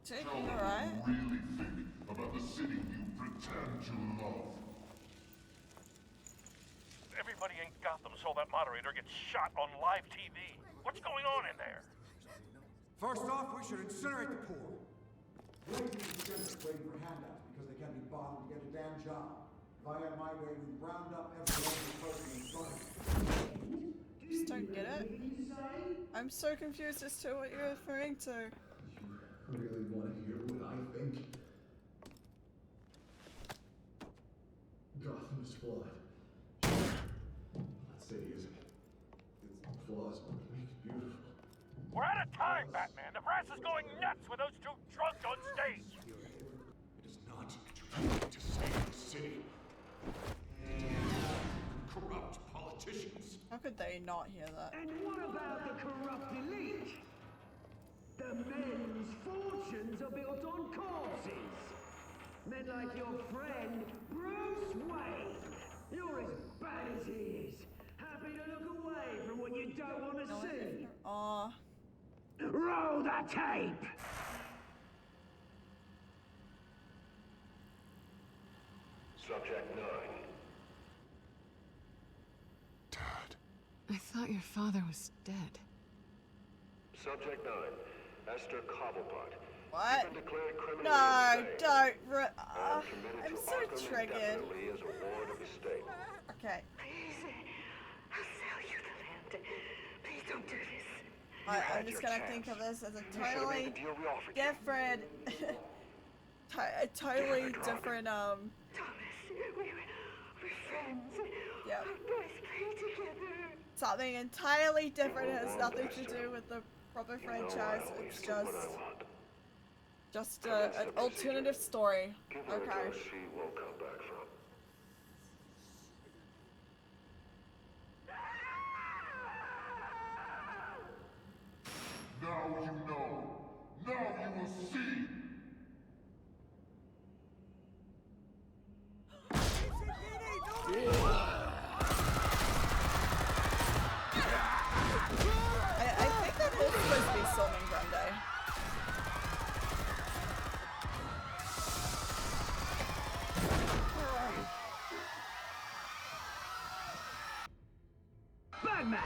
Take Tell me, them alright? what you really think about the city you pretend to love. Everybody in Gotham saw that moderator get shot on live TV. What's going on in there? First off, we should incinerate the poor. Waiting for handouts because they can't be bothered to get a damn job. If I had my way, we'd round up every person in front of me. Just don't get it. I'm so confused as to what you're referring to. Really want to hear what I think? Gotham is flawed. Let's say it isn't. Its flaws will make it beautiful. We're out of time, Batman. The press is going nuts with those two drunks on stage. It is not trying to save the city. Corrupt politicians. How could they not hear that? And what about the corrupt elite? The men's fortunes are built on corpses. Men like your friend, Bruce Wayne. You're as bad as he is. Happy to look away from what you don't want to see. Aw. Roll the tape! Subject 9. I thought your father was dead. Subject 9. Esther Cobblepot. What? You've been declared criminally No, insane don't. and committed I'm to so Arkham triggered. indefinitely as a ward of the state. Okay. Please, I'll sell you the land. Please don't do this. I'm just gonna think of this as a totally different, a totally different, Thomas, we're friends. yeah. Our boys play together. Something entirely different. It has nothing to do with the proper franchise. It's just an alternative story. Okay. She won't come back from. Now you know. Now you will see. I think that this was supposed to be Solomon Grundy. Batman!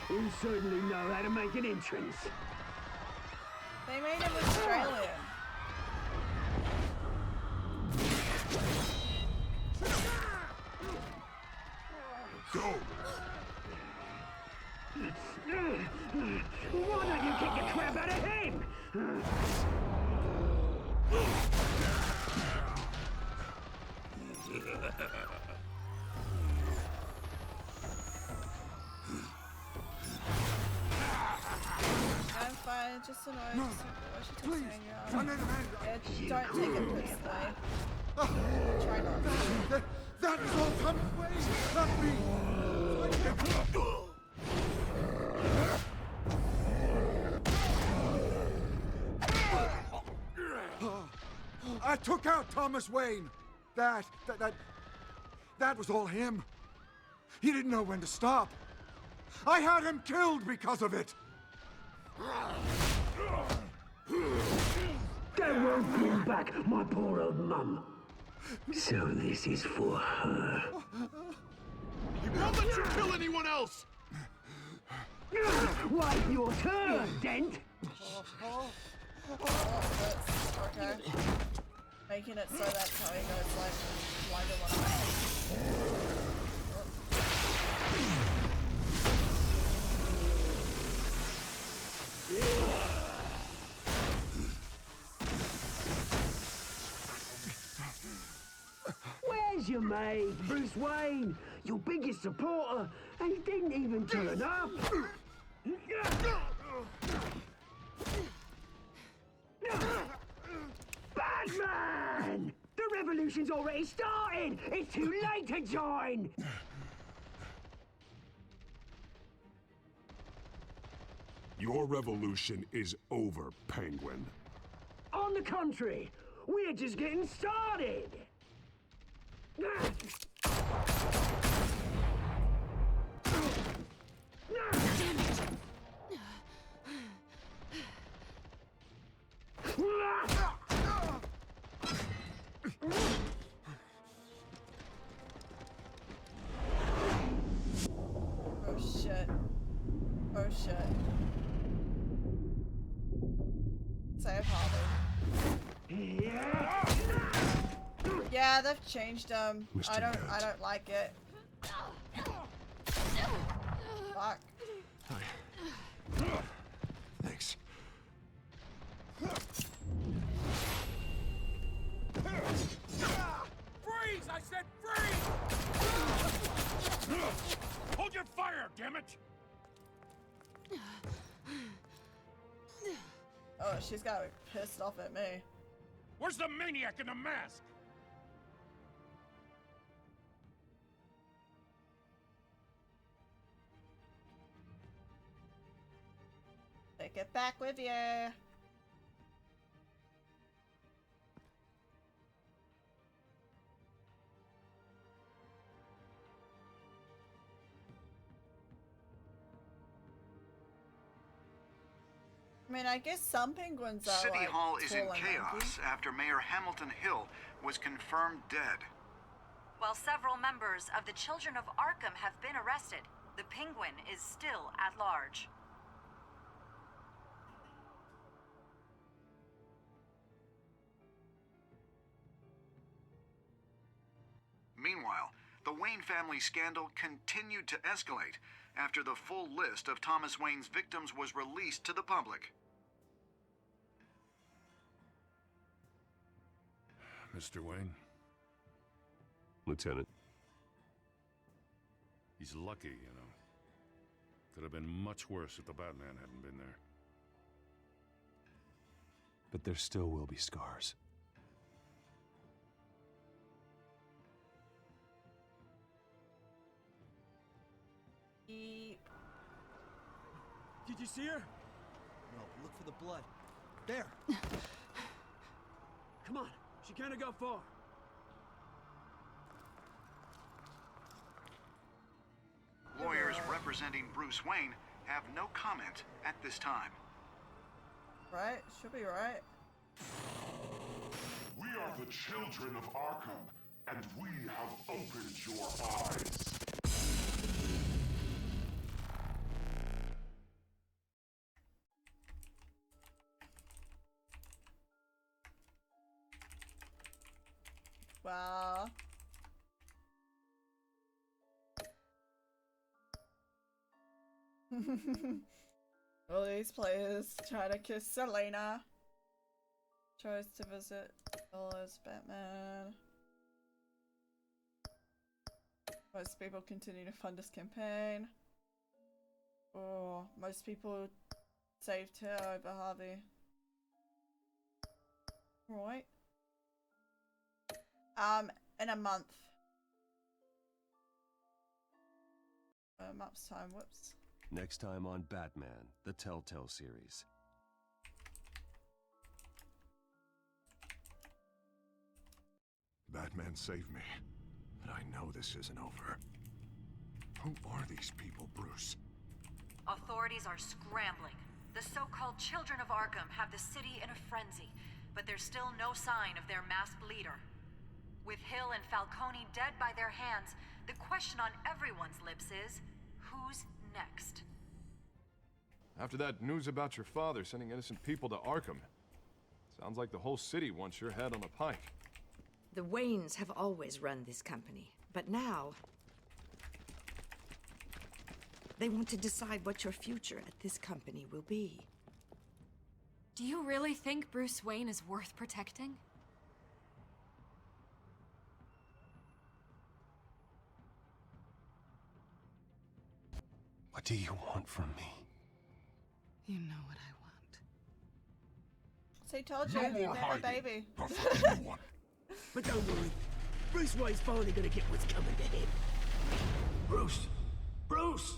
You certainly know how to make an entrance. They made him Australian. Go! Why don't you kick the crap out of him? I'm fine, just annoying. No, What she keeps please, saying, I need a man. yeah, don't take it personally. Try not to. That is all Thomas Wayne, not me. I took out Thomas Wayne. That was all him. He didn't know when to stop. I had him killed because of it. That won't bring back my poor old mum. So this is for her. He won't let you kill anyone else! Wait your turn, Dent! Okay. Making it so that's how he goes like blind one eye. Where's your mate, Bruce Wayne? Your biggest supporter, and he didn't even turn up. Batman! The revolution's already started! It's too late to join! Your revolution is over, Penguin. On the contrary, we're just getting started! Oh shit. Oh shit. Save Harvey. Yeah, they've changed them. I don't like it. Fuck. Thanks. Freeze! I said freeze! Hold your fire, damn it! Oh, she's gotta be pissed off at me. Where's the maniac in the mask? Take it back with you. I mean, I guess some penguins are City like Hall is in tall and chaos lanky. after Mayor Hamilton Hill was confirmed dead. While several members of the Children of Arkham have been arrested, the Penguin is still at large. Meanwhile, the Wayne family scandal continued to escalate after the full list of Thomas Wayne's victims was released to the public. Mr. Wayne, Lieutenant. he's lucky, you know. Could have been much worse if the Batman hadn't been there. But there still will be scars. Did you see her? No, look for the blood. There! Come on, she can't go far. Lawyers representing Bruce Wayne have no comment at this time. Right? Should be right. We are the children of Arkham, and we have opened your eyes. Wow. All these players try to kiss Selena. Chose to visit Ella's Batman. Most people continue to fund this campaign. Oh, most people saved her over Harvey. Right. In a month. A month's time, whoops. Next time on Batman, the Telltale series. Batman save me. But I know this isn't over. Who are these people, Bruce? Authorities are scrambling. The so-called Children of Arkham have the city in a frenzy, but there's still no sign of their masked leader. With Hill and Falcone dead by their hands, the question on everyone's lips is, who's next? After that news about your father sending innocent people to Arkham, sounds like the whole city wants your head on a pike. The Waynes have always run this company, but now they want to decide what your future at this company will be. Do you really think Bruce Wayne is worth protecting? What do you want from me? You know what I want. So he told you, No you more met a hiding. baby. But don't worry, Bruce Wayne's finally gonna get what's coming to him. Bruce! Bruce!